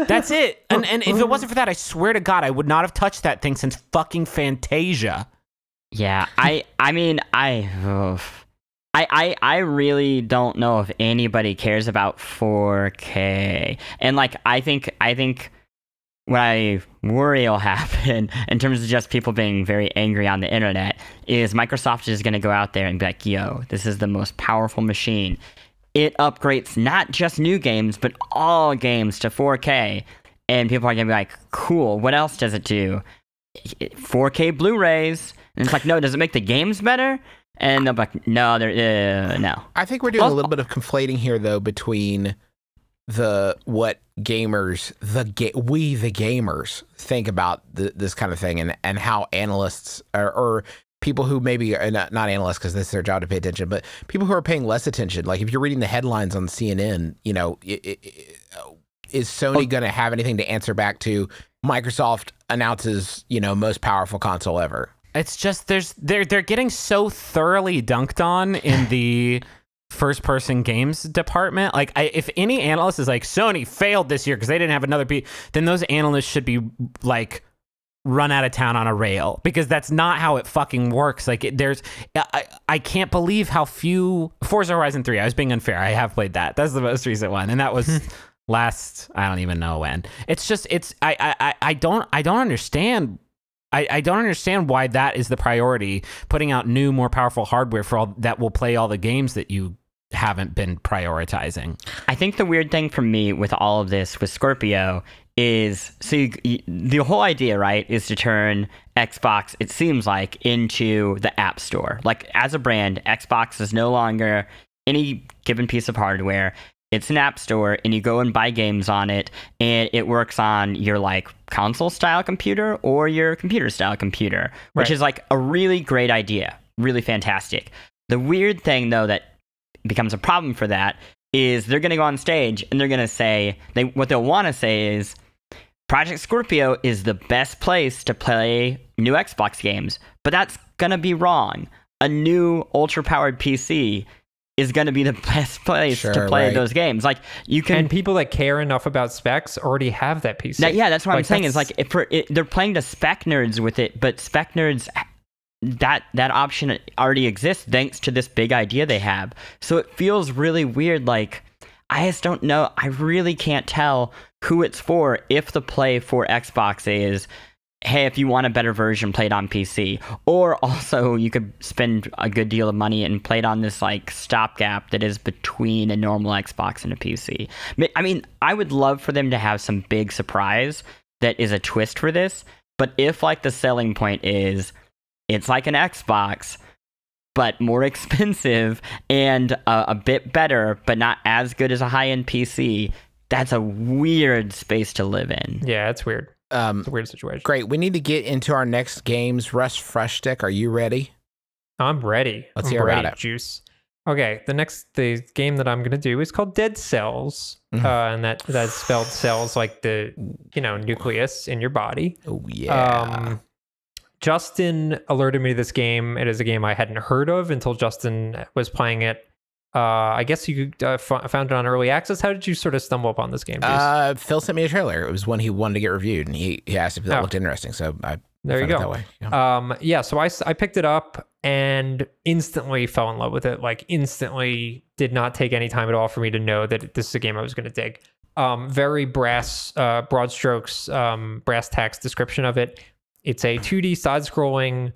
That's it. And if it wasn't for that, I swear to God, I would not have touched that thing since fucking Fantasia. Yeah, I mean, I really don't know if anybody cares about 4K. And like I think what I worry will happen in terms of just people being very angry on the internet is Microsoft is going to go out there and be like, yo, this is the most powerful machine. It upgrades not just new games, but all games to 4K. And people are going to be like, cool, what else does it do? 4K Blu-rays. And it's like, no, does it make the games better? And they'll be like, no, no. I think we're doing a little bit of conflating here, though, between what gamers, we the gamers, think about this kind of thing, and how analysts or people who maybe are not analysts because this is their job to pay attention, but people who are paying less attention. Like if you're reading the headlines on CNN, you know, is Sony going to have anything to answer back to? Microsoft announces, you know, most powerful console ever. It's just they're getting so thoroughly dunked on in the first person games department. Like if any analyst is like Sony failed this year because they didn't have another then those analysts should be like run out of town on a rail, because that's not how it fucking works. Like I can't believe how few Forza Horizon 3. I was being unfair. I have played that. That's the most recent one, and that was last, I don't even know when. It's just I don't understand. I don't understand why that is the priority, putting out new, more powerful hardware for all that will play all the games that you haven't been prioritizing. I think the weird thing for me with all of this with Scorpio is, so the whole idea, right, is to turn Xbox, it seems like, into the App Store. Like, as a brand, Xbox is no longer any given piece of hardware. It's an app store, and you go and buy games on it, and it works on your like console-style computer or your computer-style computer, which is like a really great idea, really fantastic. The weird thing, though, that becomes a problem for that is they're going to go on stage and they're going to say, what they'll want to say is, Project Scorpio is the best place to play new Xbox games, but that's going to be wrong. A new ultra-powered PC is going to be the best place to play those games. Like, you can, and people that care enough about specs already have that PC. Yeah, that's what I'm saying. Is like they're playing to spec nerds with it, but spec nerds, that option already exists thanks to this big idea they have. So it feels really weird. Like, I just don't know. I really can't tell who it's for if the play for Xbox is, hey, if you want a better version, play it on PC. Or also, you could spend a good deal of money and play it on this like stopgap that is between a normal Xbox and a PC. I mean, I would love for them to have some big surprise that is a twist for this. But if like the selling point is, it's like an Xbox, but more expensive and a bit better, but not as good as a high-end PC, that's a weird space to live in. Yeah, it's weird. It's a weird situation. Great. We need to get into our next games. Russ Freshstick, are you ready? I'm ready. Let's hear about it. Juice. Okay, the game that I'm gonna do is called Dead Cells, and that's spelled cells like the nucleus in your body. Oh yeah. Justin alerted me to this game. It is a game I hadn't heard of until Justin was playing it. I guess you found it on early access. How did you sort of stumble upon this game, Juice? Phil sent me a trailer. It was one he wanted to get reviewed, and he asked if that looked interesting. So there you go. That way. Yeah. So I picked it up and instantly fell in love with it. Like instantly, did not take any time at all for me to know that this is a game I was going to dig. Very broad strokes, brass tacks description of it. It's a 2D side-scrolling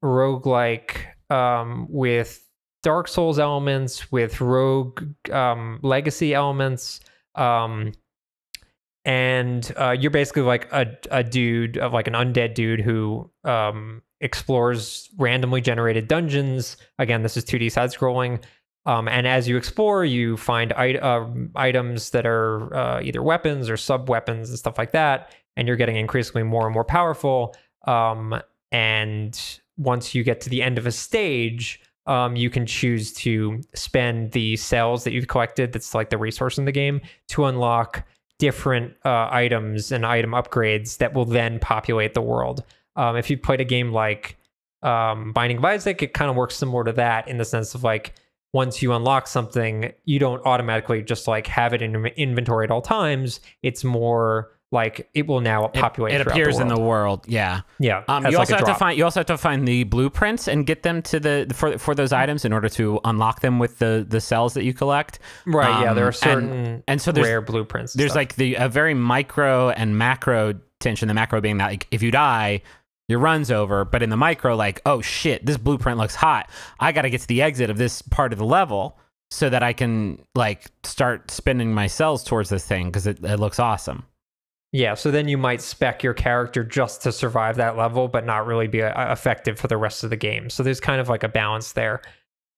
roguelike with Dark Souls elements, with Rogue Legacy elements, and you're basically like a dude, of like an undead dude who explores randomly generated dungeons. Again, this is 2D side-scrolling. And as you explore, you find items that are either weapons or sub-weapons and stuff like that, and you're getting increasingly more and more powerful. And once you get to the end of a stage, you can choose to spend the cells that you've collected, that's like the resource in the game, to unlock different items and item upgrades that will then populate the world. If you played a game like Binding of Isaac, it kind of works similar to that, in the sense of like, once you unlock something, you don't automatically just like have it in your inventory at all times. It's more like it will now populate. It appears in the world. Yeah. Yeah. You also have to find the blueprints and get them to for those items in order to unlock them with the cells that you collect. Right. Yeah. There are certain and so rare blueprints. There's like a very micro and macro tension. The macro being that, like, if you die, your run's over, but in the micro, like, oh shit, this blueprint looks hot. I got to get to the exit of this part of the level so that I can like start spinning my cells towards this thing because it looks awesome. Yeah, so then you might spec your character just to survive that level, but not really be effective for the rest of the game. So there's kind of like a balance there.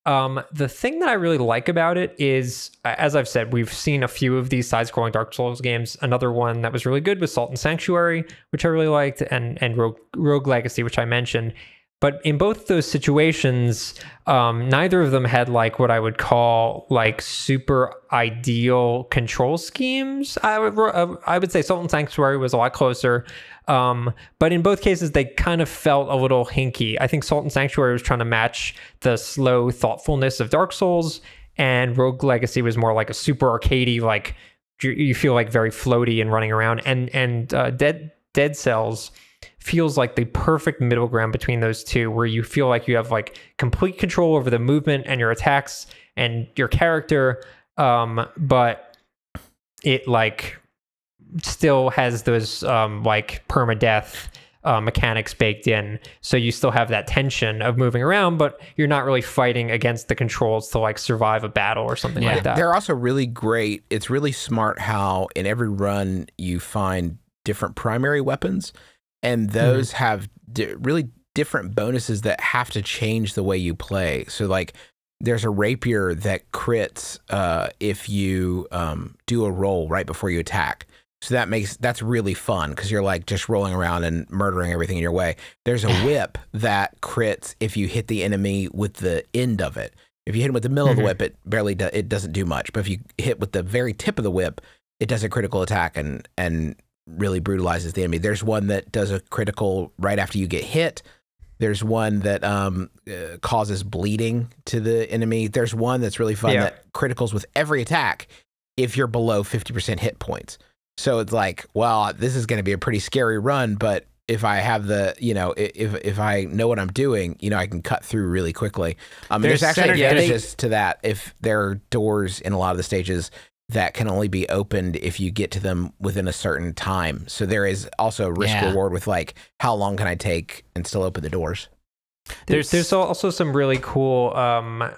The thing that I really like about it is, as I've said, we've seen a few of these side-scrolling Dark Souls games. Another one that was really good was Salt and Sanctuary, which I really liked, and Rogue Legacy, which I mentioned. But in both those situations, neither of them had like what I would call like super ideal control schemes. I would say Salt and Sanctuary was a lot closer. But in both cases, they kind of felt a little hinky. I think Salt and Sanctuary was trying to match the slow thoughtfulness of Dark Souls, and Rogue Legacy was more like a super arcadey, like you feel like very floaty and running around. And Dead Cells feels like the perfect middle ground between those two, where you feel like you have like complete control over the movement and your attacks and your character, but it like still has those like permadeath mechanics baked in, so you still have that tension of moving around, but you're not really fighting against the controls to like survive a battle or something like that. They're also really great. It's really smart how in every run you find different primary weapons, and those have really different bonuses that have to change the way you play. So like there's a rapier that crits if you do a roll right before you attack. So that's really fun because you're like just rolling around and murdering everything in your way. There's a whip that crits if you hit the enemy with the end of it. If you hit him with the middle of the whip, it doesn't do much. But if you hit with the very tip of the whip, it does a critical attack and really brutalizes the enemy. There's one that does a critical right after you get hit. There's one that causes bleeding to the enemy. There's one that's really fun that criticals with every attack if you're below 50% hit points. So it's like, well, this is going to be a pretty scary run, but if I have the, if I know what I'm doing, I can cut through really quickly. There's actually advantages to that if there are doors in a lot of the stages that can only be opened if you get to them within a certain time. So there is also a risk reward with like, how long can I take and still open the doors? There's also some really cool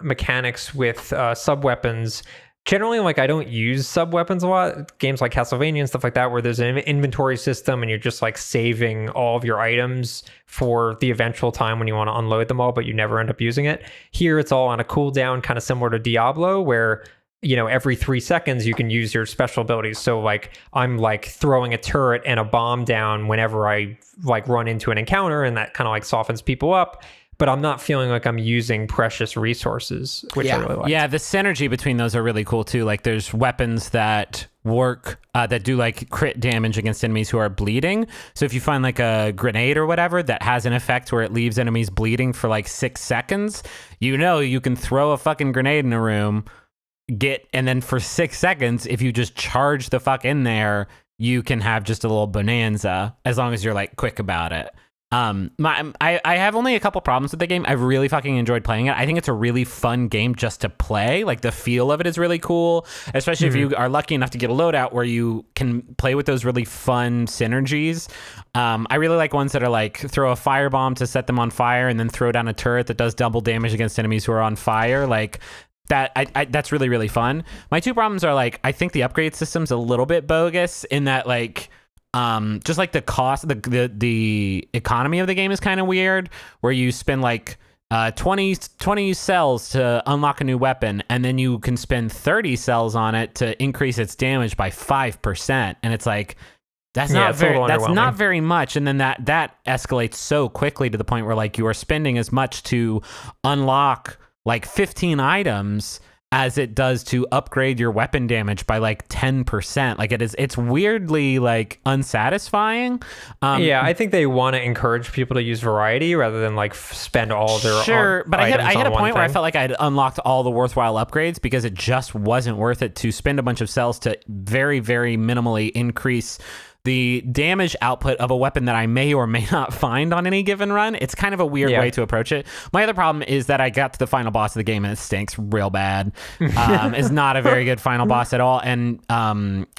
mechanics with sub-weapons. Generally, like I don't use sub-weapons a lot. Games like Castlevania and stuff like that, where there's an inventory system and you're just like saving all of your items for the eventual time when you want to unload them all, but you never end up using it. Here, it's all on a cooldown, kind of similar to Diablo, where every 3 seconds you can use your special abilities. So like I'm like throwing a turret and a bomb down whenever I like run into an encounter, and that kind of like softens people up. But I'm not feeling like I'm using precious resources, which I really like. Yeah, the synergy between those are really cool too. Like there's weapons that work, that do like crit damage against enemies who are bleeding. So if you find like a grenade or whatever that has an effect where it leaves enemies bleeding for like 6 seconds, you can throw a fucking grenade in a room, and then for 6 seconds, if you just charge the fuck in there, you can have just a little bonanza as long as you're like quick about it. I have only a couple problems with the game. I really fucking enjoyed playing it. I think it's a really fun game just to play. Like the feel of it is really cool, especially if you are lucky enough to get a loadout where you can play with those really fun synergies. I really like ones that are like throw a firebomb to set them on fire and then throw down a turret that does double damage against enemies who are on fire. Like that, that's really, really fun. My two problems are like, I think the upgrade system's a little bit bogus in that like, just like the cost, the economy of the game is kind of weird, where you spend like 20 cells to unlock a new weapon, and then you can spend 30 cells on it to increase its damage by 5%, and it's like that's not very much. And then that escalates so quickly to the point where like you are spending as much to unlock like 15 items as it does to upgrade your weapon damage by like 10%. Like it's weirdly like unsatisfying. Yeah, I think they want to encourage people to use variety rather than like spend all their but I hit a point where I felt like I had unlocked all the worthwhile upgrades because it just wasn't worth it to spend a bunch of cells to very, very minimally increase the damage output of a weapon that I may or may not find on any given run. It's kind of a weird way to approach it. My other problem is that I got to the final boss of the game and it stinks real bad. It's not a very good final boss at all. And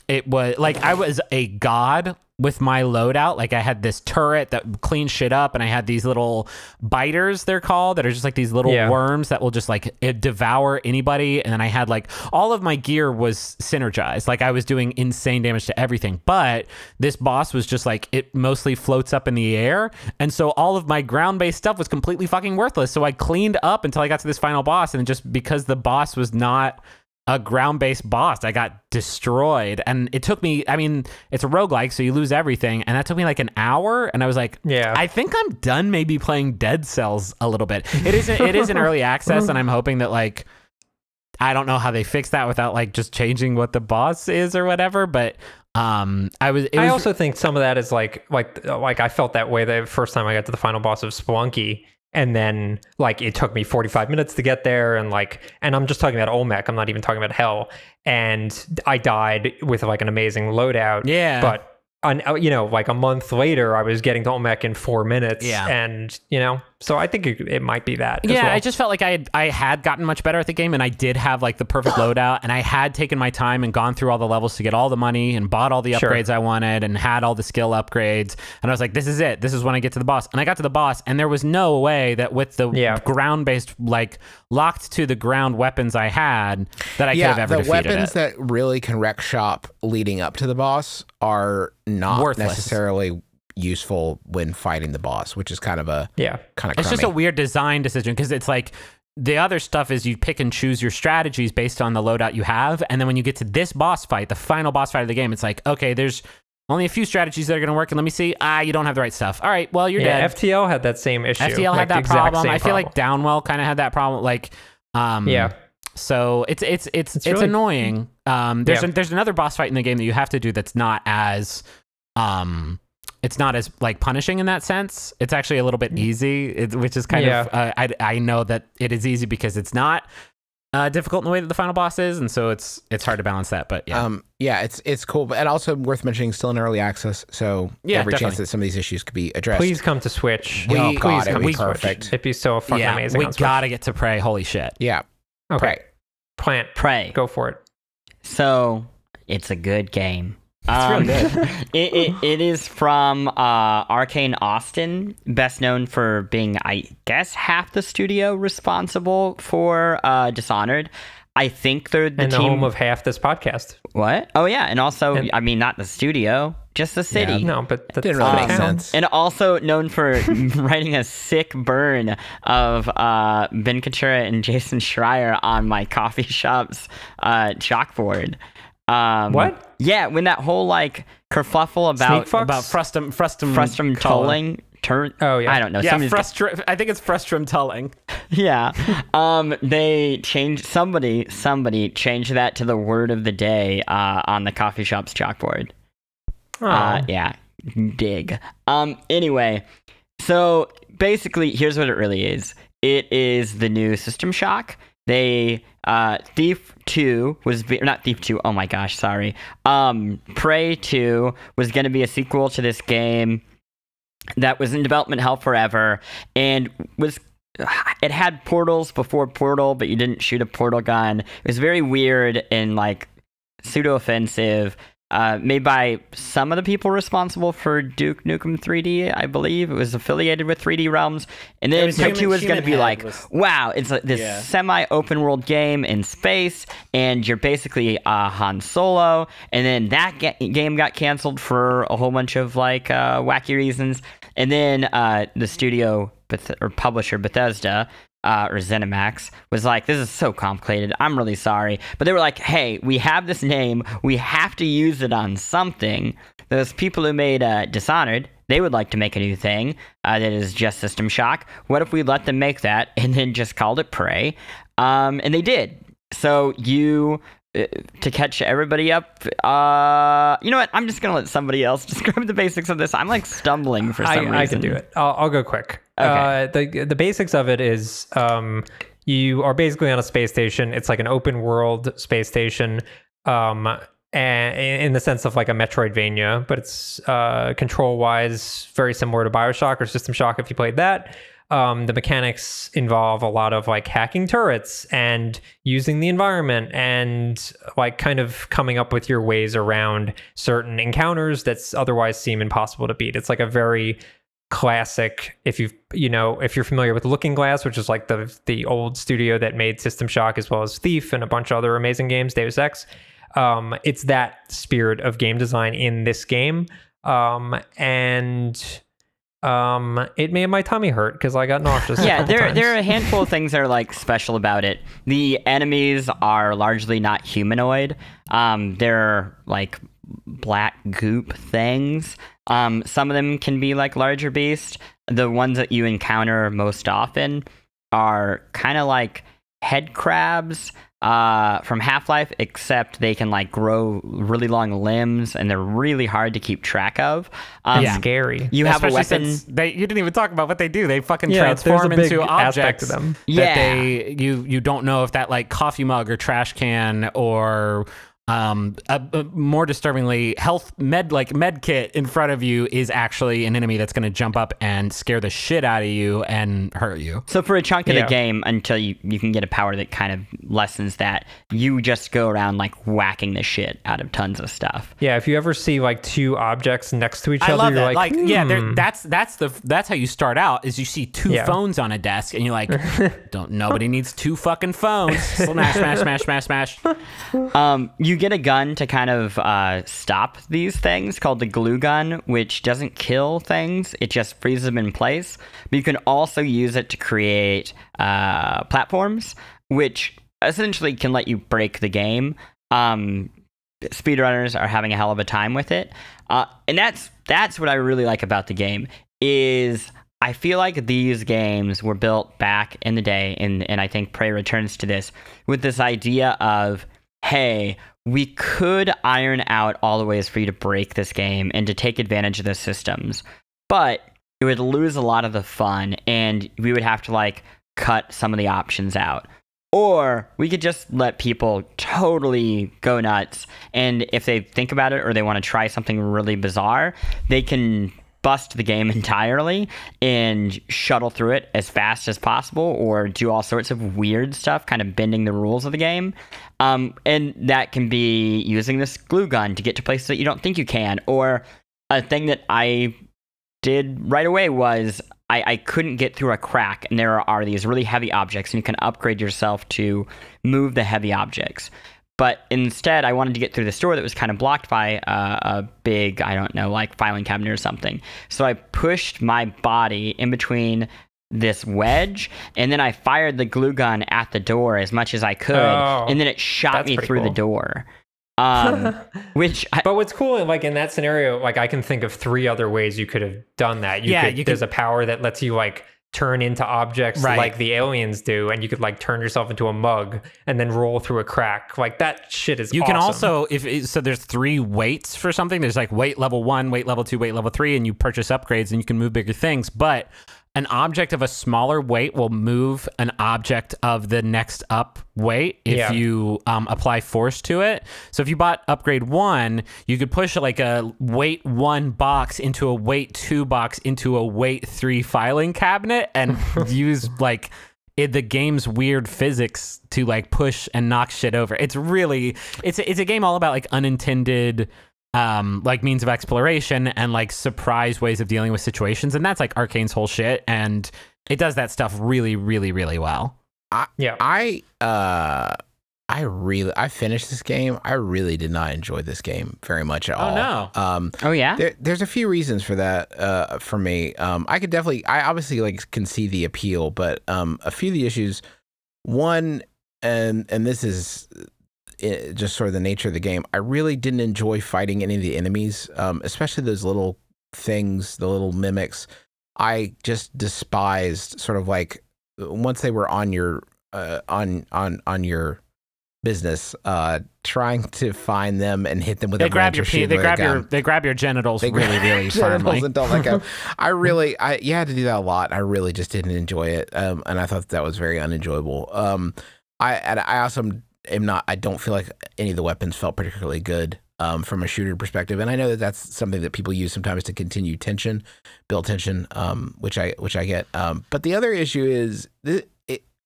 it was like I was a god with my loadout. Like I had this turret that cleans shit up, and I had these little biters, they're called, that are just like these little worms that will just like devour anybody. And then I had like all of my gear was synergized. Like I was doing insane damage to everything, but this boss was just like, it mostly floats up in the air. And so all of my ground-based stuff was completely fucking worthless. So I cleaned up until I got to this final boss, and just because the boss was not a ground-based boss, I got destroyed. And it took me, I mean, it's a roguelike, so you lose everything, and that took me like an hour, and I was like, I think I'm done maybe playing Dead Cells a little bit. It is in early access, and I'm hoping that like, I don't know how they fix that without like just changing what the boss is or whatever, but I also think some of that is like I felt that way the first time I got to the final boss of Spelunky. And then like it took me 45 minutes to get there, and I'm just talking about Olmec, I'm not even talking about Hell, and I died with like an amazing loadout. But like a month later I was getting to Olmec in 4 minutes. And so I think it might be that as well. I just felt like I had gotten much better at the game, and I did have like the perfect loadout, and I had taken my time and gone through all the levels to get all the money and bought all the upgrades I wanted and had all the skill upgrades, and I was like, this is it, this is when I get to the boss. And I got to the boss, and there was no way that with the ground-based, like locked to the ground weapons I had, that I could have ever defeated it. The weapons that really can wreck shop leading up to the boss are not worthless. Necessarily useful when fighting the boss, which is kind of it's just a weird design decision, because it's like the other stuff is you pick and choose your strategies based on the loadout you have, and then when you get to this boss fight, the final boss fight of the game, it's like, okay, there's only a few strategies that are going to work, and let me see, you don't have the right stuff. All right, well, you're dead. FTL had that same issue. FTL had that problem. I feel like Downwell kind of had that problem. Like so it's really annoying. There's another boss fight in the game that you have to do that's not as it's not as like punishing in that sense. It's actually a little bit easy, which is kind of I know that it is easy because it's not difficult in the way that the final boss is, and so it's hard to balance that. But it's cool, but and also worth mentioning, still in early access, so every chance that some of these issues could be addressed. Please come to Switch. It'd be perfect. It'd be so fucking amazing. We gotta get to Prey. Holy shit. Yeah. Okay. Plante. Go for it. So it's a good game. It's really good. It is from Arcane Austin, best known for being, I guess, half the studio responsible for Dishonored. I think they're the team home of half this podcast. What? Oh yeah, and also, I mean, not the studio, just the city. Yeah, no, but that didn't really make sense. And also known for writing a sick burn of Ben Katura and Jason Schreier on my coffee shop's chalkboard. What? Yeah, when that whole like kerfuffle about frustum tolling. I don't know. Yeah, I think it's frustrum tulling. Yeah. They changed, somebody changed that to the word of the day on the coffee shop's chalkboard. Yeah. Dig. Anyway, so basically, here's what it really is. It is the new System Shock. They Thief 2 was not Thief 2. Oh my gosh, sorry. Prey 2 was going to be a sequel to this game. that was in development hell forever, and it had portals before Portal, but you didn't shoot a portal gun. It was very weird and like pseudo-offensive. Made by some of the people responsible for Duke Nukem 3D, I believe. It was affiliated with 3D Realms. And then Take Two was going to be like, wow, it's like this semi-open world game in space, and you're basically Han Solo. And then that game got canceled for a whole bunch of like wacky reasons. And then the studio or publisher Bethesda, or ZeniMax, was like, this is so complicated, I'm really sorry. But they were like, hey, we have this name, we have to use it on something. Those people who made Dishonored, they would like to make a new thing that is just System Shock. What if we let them make that and then just called it Prey? And they did. So to catch everybody up, you know what? I'm just gonna let somebody else describe the basics of this. I'm like stumbling for some reason. I can do it. I'll go quick. Okay. The basics of it is you are basically on a space station. It's like an open world space station, and in the sense of like a Metroidvania, but it's control wise very similar to BioShock or System Shock if you played that. The mechanics involve a lot of like hacking turrets and using the environment and like kind of coming up with your ways around certain encounters that's otherwise seem impossible to beat. It's like a very classic, if you're familiar with Looking Glass, which is like the old studio that made System Shock as well as Thief and a bunch of other amazing games, Deus Ex. It's that spirit of game design in this game. It made my tummy hurt because I got nauseous. Yeah, there are a handful of things that are like special about it. The enemies are largely not humanoid. They're like black goop things. Some of them can be like larger beasts. The ones that you encounter most often are kind of like head crabs from Half-Life, except they can like grow really long limbs and they're really hard to keep track of. Scary. You have a weapon. You didn't even talk about what they do. They fucking transform into objects to them. That you don't know if that like coffee mug or trash can or more disturbingly, med kit in front of you is actually an enemy that's going to jump up and scare the shit out of you and hurt you. So for a chunk of the game, until you can get a power that kind of lessens that, you just go around like whacking the shit out of tons of stuff. Yeah, if you ever see like two objects next to each other, love you're that. like, that's how you start out. Is you see two phones on a desk and you're like, nobody needs two fucking phones. Smash, smash, smash, smash, smash. You get a gun to kind of stop these things called the glue gun, which doesn't kill things, it just freezes them in place. But you can also use it to create platforms, which essentially can let you break the game. Speedrunners are having a hell of a time with it, and that's what I really like about the game. Is I feel like these games were built back in the day, and I think Prey returns to this, with this idea of, hey, we could iron out all the ways for you to break this game and to take advantage of the systems, but it would lose a lot of the fun, and we would have to like cut some of the options out. Or we could just let people totally go nuts, and if they think about it or they want to try something really bizarre, they can bust the game entirely and shuttle through it as fast as possible, or do all sorts of weird stuff, kind of bending the rules of the game. And that can be using this glue gun to get to places that you don't think you can. Or a thing that I did right away was I couldn't get through a crack, and there are these really heavy objects, and you can upgrade yourself to move the heavy objects. But instead, I wanted to get through the store that was kind of blocked by a big, I don't know, like filing cabinet or something. So I pushed my body in between this wedge, and then I fired the glue gun at the door as much as I could, and then it shot me through the door. But what's cool, like in that scenario, like I can think of 3 other ways you could have done that. There's a power that lets you like turn into objects like the aliens do, and you could like turn yourself into a mug and then roll through a crack. Like that shit is You awesome. can also, so there's 3 weights for something. There's like weight level 1, weight level 2, weight level 3, and you purchase upgrades and you can move bigger things. But an object of a smaller weight will move an object of the next up weight if you apply force to it. So if you bought upgrade 1, you could push like a weight 1 box into a weight 2 box into a weight 3 filing cabinet and use like the game's weird physics to like push and knock shit over. It's really, it's a game all about like unintended like means of exploration and like surprise ways of dealing with situations, and that's like Arcane's whole shit, and it does that stuff really, really, really well. I finished this game. I really did not enjoy this game very much at all. Oh yeah. There's a few reasons for that. For me, I obviously like can see the appeal, but a few of the issues. One, and this is just sort of the nature of the game. I really didn't enjoy fighting any of the enemies, especially those little things, the little mimics. I just despised sort of like once they were on your on your business, trying to find them and hit them with a wrench or shoot with a gun. They grab your genitals really firmly. And don't let go. You had to do that a lot. I really just didn't enjoy it, and I thought that was very unenjoyable. I also I don't feel like any of the weapons felt particularly good from a shooter perspective, and I know that that's something that people use sometimes to continue tension, build tension, which I get. But the other issue is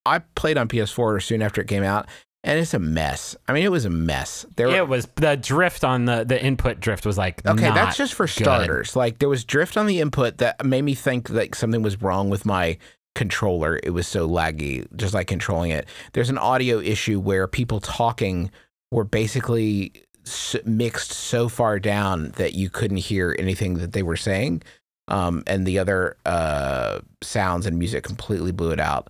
I played on PS4 soon after it came out, and it's a mess. I mean, it was a mess. It was the drift on the input drift was like okay, that's just for starters. Like there was drift on the input that made me think like something was wrong with my controller. It was so laggy, just like controlling it. There's an audio issue where people talking were basically mixed so far down that you couldn't hear anything that they were saying, and the other sounds and music completely blew it out.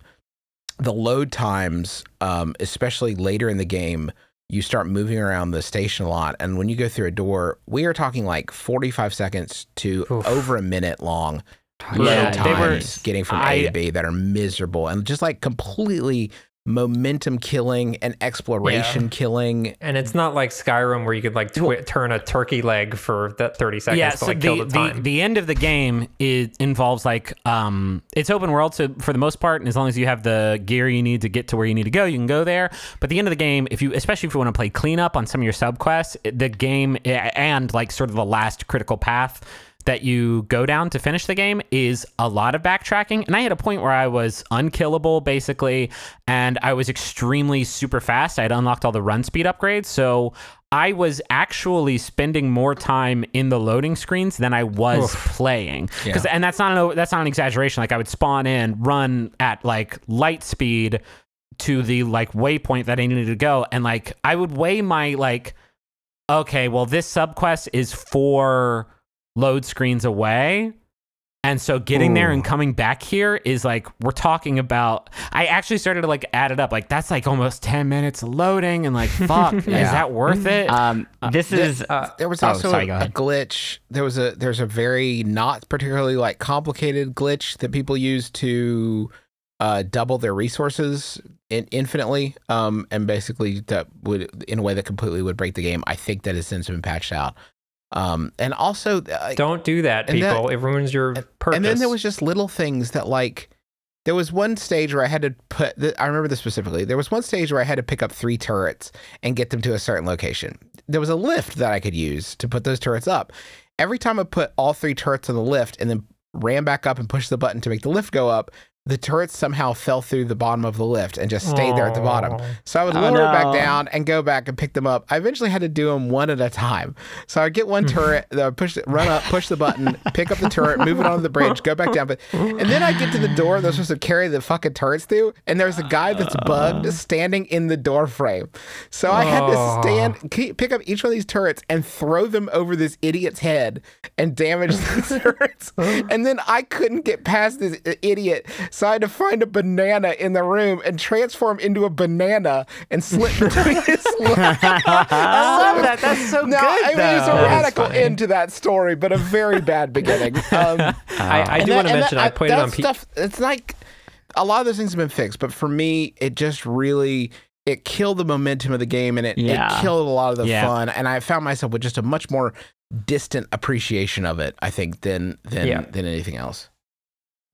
The load times, especially later in the game, you start moving around the station a lot, and when you go through a door, we are talking like 45 seconds to over a minute long load times getting from A to B that are miserable and just like completely momentum killing and exploration killing. And it's not like Skyrim where you could like turn a turkey leg for that 30 seconds to like kill the time. The end of the game involves like it's open world, so for the most part, and as long as you have the gear you need to get to where you need to go, you can go there. But the end of the game, especially if you want to play cleanup on some of your subquests, the game and like sort of the last critical path that you go down to finish the game is a lot of backtracking. And I had a point where I was unkillable, basically, and I was extremely super fast. I had unlocked all the run speed upgrades, so I was actually spending more time in the loading screens than I was playing. And that's not an exaggeration. Like I would spawn in, run at like light speed to the like waypoint that I needed to go, and like I would weigh my like, okay, well this subquest is 4 load screens away, and so getting there and coming back here is like, we're talking about, I actually started to like add it up, like that's like almost 10 minutes of loading, and like fuck, is that worth it? There was also a glitch. There's a very not particularly like complicated glitch that people use to double their resources infinitely, and basically that would, in a way that completely would break the game. I think that has since been patched out. And also don't do that, people. It ruins your purpose. And then there was just little things that like, there was one stage where I had to I remember this specifically. There was one stage where I had to pick up 3 turrets and get them to a certain location. There was a lift that I could use to put those turrets up. Every time I put all 3 turrets on the lift and then ran back up and pushed the button to make the lift go up, the turrets somehow fell through the bottom of the lift and just stayed there at the bottom. So I would lower it back down and go back and pick them up. I eventually had to do them one at a time. So I'd get one turret, run up, push the button, pick up the turret, move it onto the bridge, go back down. And then I get to the door they're supposed to carry the fucking turrets through, and there's a guy that's bugged standing in the door frame. So I had to pick up each one of these turrets and throw them over this idiot's head and damage the turrets. And then I couldn't get past this idiot, so I had to find a banana in the room and transform into a banana and slip between his legs. I love that. That's so good. I mean, it's a radical end to that story, but a very bad beginning. I do want to mention I played it on stuff. It's like a lot of those things have been fixed, but for me, it just really killed the momentum of the game, and it killed a lot of the fun. And I found myself with just a much more distant appreciation of it, I think, than anything else.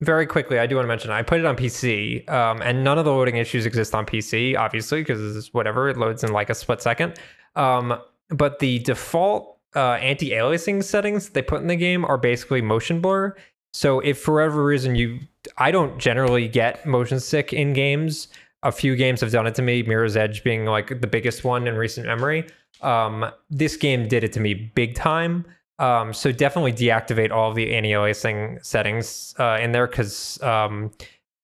very quickly, I do want to mention I put it on PC, and none of the loading issues exist on PC, obviously, because whatever, it loads in like a split second. But the default anti-aliasing settings they put in the game are basically motion blur. So if for whatever reason I don't generally get motion sick in games. A few games have done it to me, Mirror's Edge being like the biggest one in recent memory. This game did it to me big time. So definitely deactivate all of the anti-aliasing settings in there, because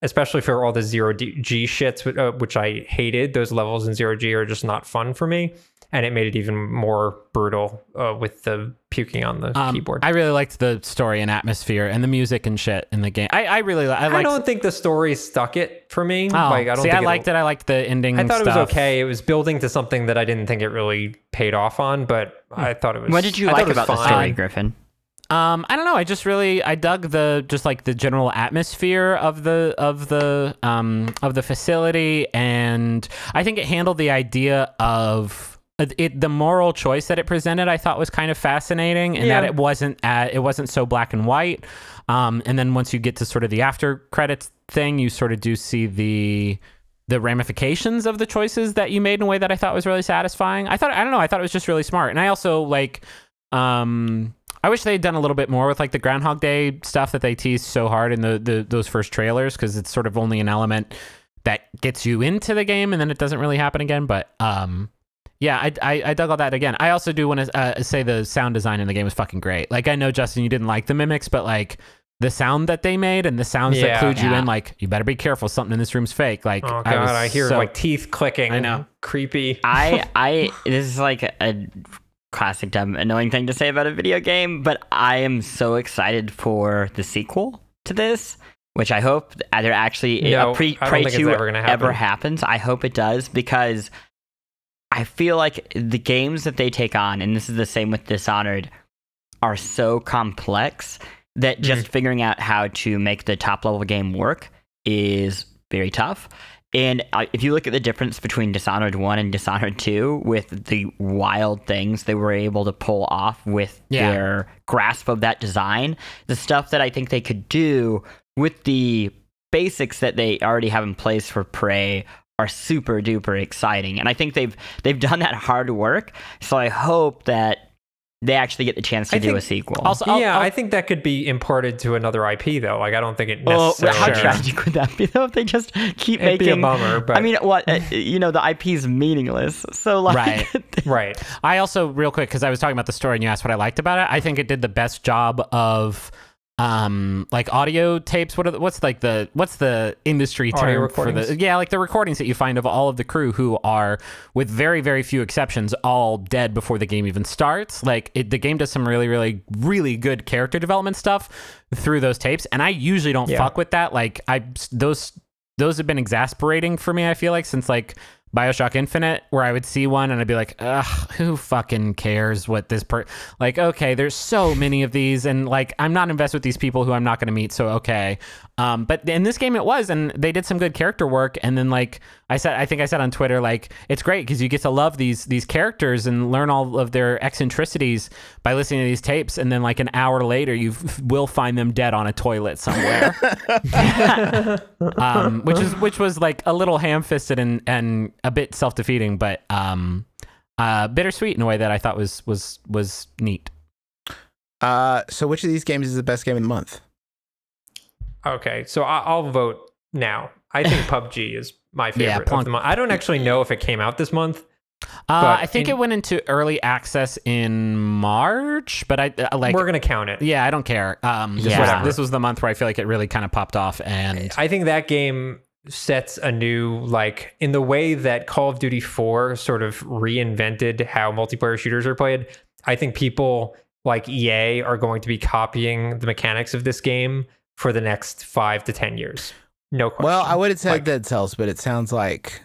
especially for all the 0G shits, which I hated. Those levels in 0G are just not fun for me. And it made it even more brutal with the puking on the keyboard. I really liked the story and atmosphere and the music and shit in the game. I don't think the story stuck it for me. Oh, I don't think I liked it. I liked the ending. I thought stuff. It was okay. It was building to something that I didn't think it really paid off on, but I thought it was. What did you like about the story, Griffin? I don't know. I dug the general atmosphere of the facility, and I think it handled the idea of the moral choice that it presented. I thought was kind of fascinating, and that it wasn't so black and white. And then once you get to sort of the after credits thing, you sort of do see the ramifications of the choices that you made in a way that I thought was really satisfying. I thought it was just really smart, and I also like. I wish they had done a little bit more with like the Groundhog Day stuff that they teased so hard in those first trailers, because it's sort of only an element that gets you into the game and then it doesn't really happen again. But yeah, I dug all that again. I also do want to say the sound design in the game is fucking great. Like, I know, Justin, you didn't like the mimics, but like the sound that they made and the sounds that clued you in, like, you better be careful, something in this room's fake. Like, oh god, I hear like teeth clicking. I know, creepy. This is like a classic dumb annoying thing to say about a video game, but I am so excited for the sequel to this, which I hope either actually Prey 2 ever happens. I hope it does, because I feel like the games that they take on, and this is the same with Dishonored, are so complex that just figuring out how to make the top level game work is very tough. And if you look at the difference between Dishonored 1 and Dishonored 2 with the wild things they were able to pull off with their grasp of that design, the stuff that I think they could do with the basics that they already have in place for Prey are super duper exciting. And I think they've done that hard work. So I hope that they actually get the chance to do a sequel. Also, I think that could be imparted to another IP, though. Like, I don't think it necessarily... how tragic would that be, though, if they just keep making... It'd be a bummer, but... I mean, the IP is meaningless, so, like... Right. I also, real quick, because I was talking about the story and you asked what I liked about it, I think it did the best job of... like audio tapes. What's the industry term for the like the recordings that you find of all of the crew who are, with very, very few exceptions, all dead before the game even starts. Like, the game does some really, really, really good character development stuff through those tapes, and I usually don't fuck with that. Like, those have been exasperating for me, I feel like, since like BioShock Infinite, where I would see one and I'd be like, ugh, who fucking cares what this like, okay, there's so many of these, and like, I'm not invested with these people who I'm not going to meet, so okay. But in this game it was, and they did some good character work, and then like I think I said on Twitter, like, it's great because you get to love these characters and learn all of their eccentricities by listening to these tapes, and then like an hour later you will find them dead on a toilet somewhere. Which was like a little ham-fisted and a bit self-defeating, but bittersweet in a way that I thought was neat. So which of these games is the best game of the month? Okay, so I'll vote now. I think PUBG is my favorite of the month. I don't actually know if it came out this month. I think it went into early access in March, but I like, we're gonna count it. Yeah, I don't care. This was the month where I feel like it really kind of popped off, and I think that game sets a new, like, in the way that Call of Duty 4 sort of reinvented how multiplayer shooters are played. I think people like EA are going to be copying the mechanics of this game for the next 5 to 10 years. No question. Well, I would have said Dead Cells, but it sounds like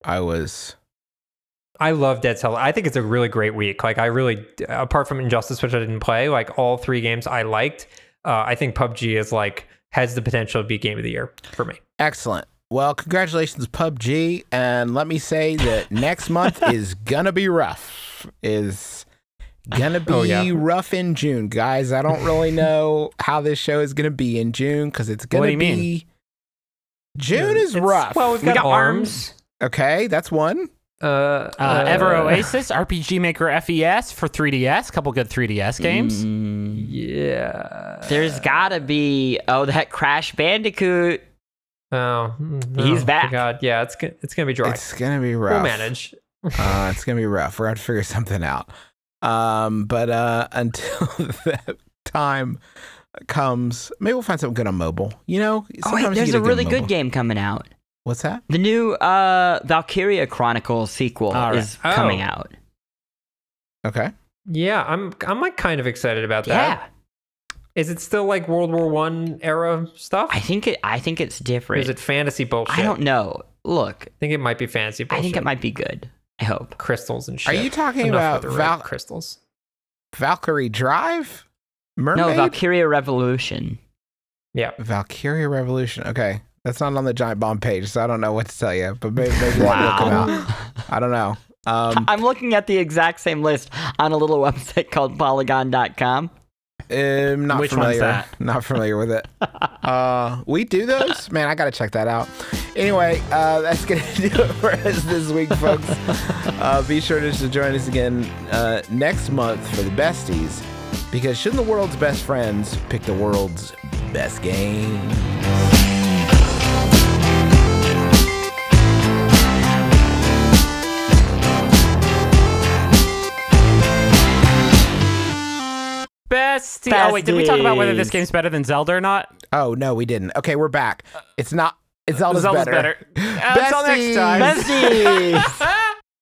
I love Dead Cells. I think it's a really great week. Like, I really, apart from Injustice, which I didn't play, like, all 3 games I liked. I think PUBG is like, has the potential to be game of the year for me. Excellent. Well, congratulations, PUBG. And let me say that next month is gonna be rough. Gonna be rough in June, guys. I don't really know how this show is gonna be in June because it's gonna be. Mean? June is rough. Well, we've got arms. Okay, that's one. Ever Oasis, RPG Maker FES for 3DS. Couple good 3DS games. Yeah. There's gotta be that Crash Bandicoot. Oh, no, he's back. God, yeah, it's gonna be dry. It's gonna be rough. We'll manage. It's gonna be rough. We're gonna have to figure something out. But until that time comes, maybe we'll find something good on mobile. You know, there's a really good game coming out. What's that? The new Valkyria Chronicles sequel is coming out. Okay. Yeah, I'm like kind of excited about that. Yeah. Is it still like World War I era stuff? I think it's different. Or is it fantasy bullshit? I don't know. Look, I think it might be fantasy bullshit. I think it might be good. I hope. Crystals and shit. Are you talking Enough about crystals? Valkyrie Drive? Mermaid? No, Valkyria Revolution. Yeah. Valkyria Revolution. Okay. That's not on the Giant Bomb page, so I don't know what to tell you. But maybe look them out. I don't know. I'm looking at the exact same list on a little website called Polygon.com. Not Which familiar. one's that? Not familiar with it. We do those? Man, I gotta check that out. Anyway, that's gonna do it for us this week, folks. Be sure to join us again next month for the Besties, because shouldn't the world's best friends pick the world's best game? Besties. Oh wait, did we talk about whether this game's better than Zelda or not? Oh no, we didn't. Okay, we're back. It's not. Zelda's better. Until next time. Besties.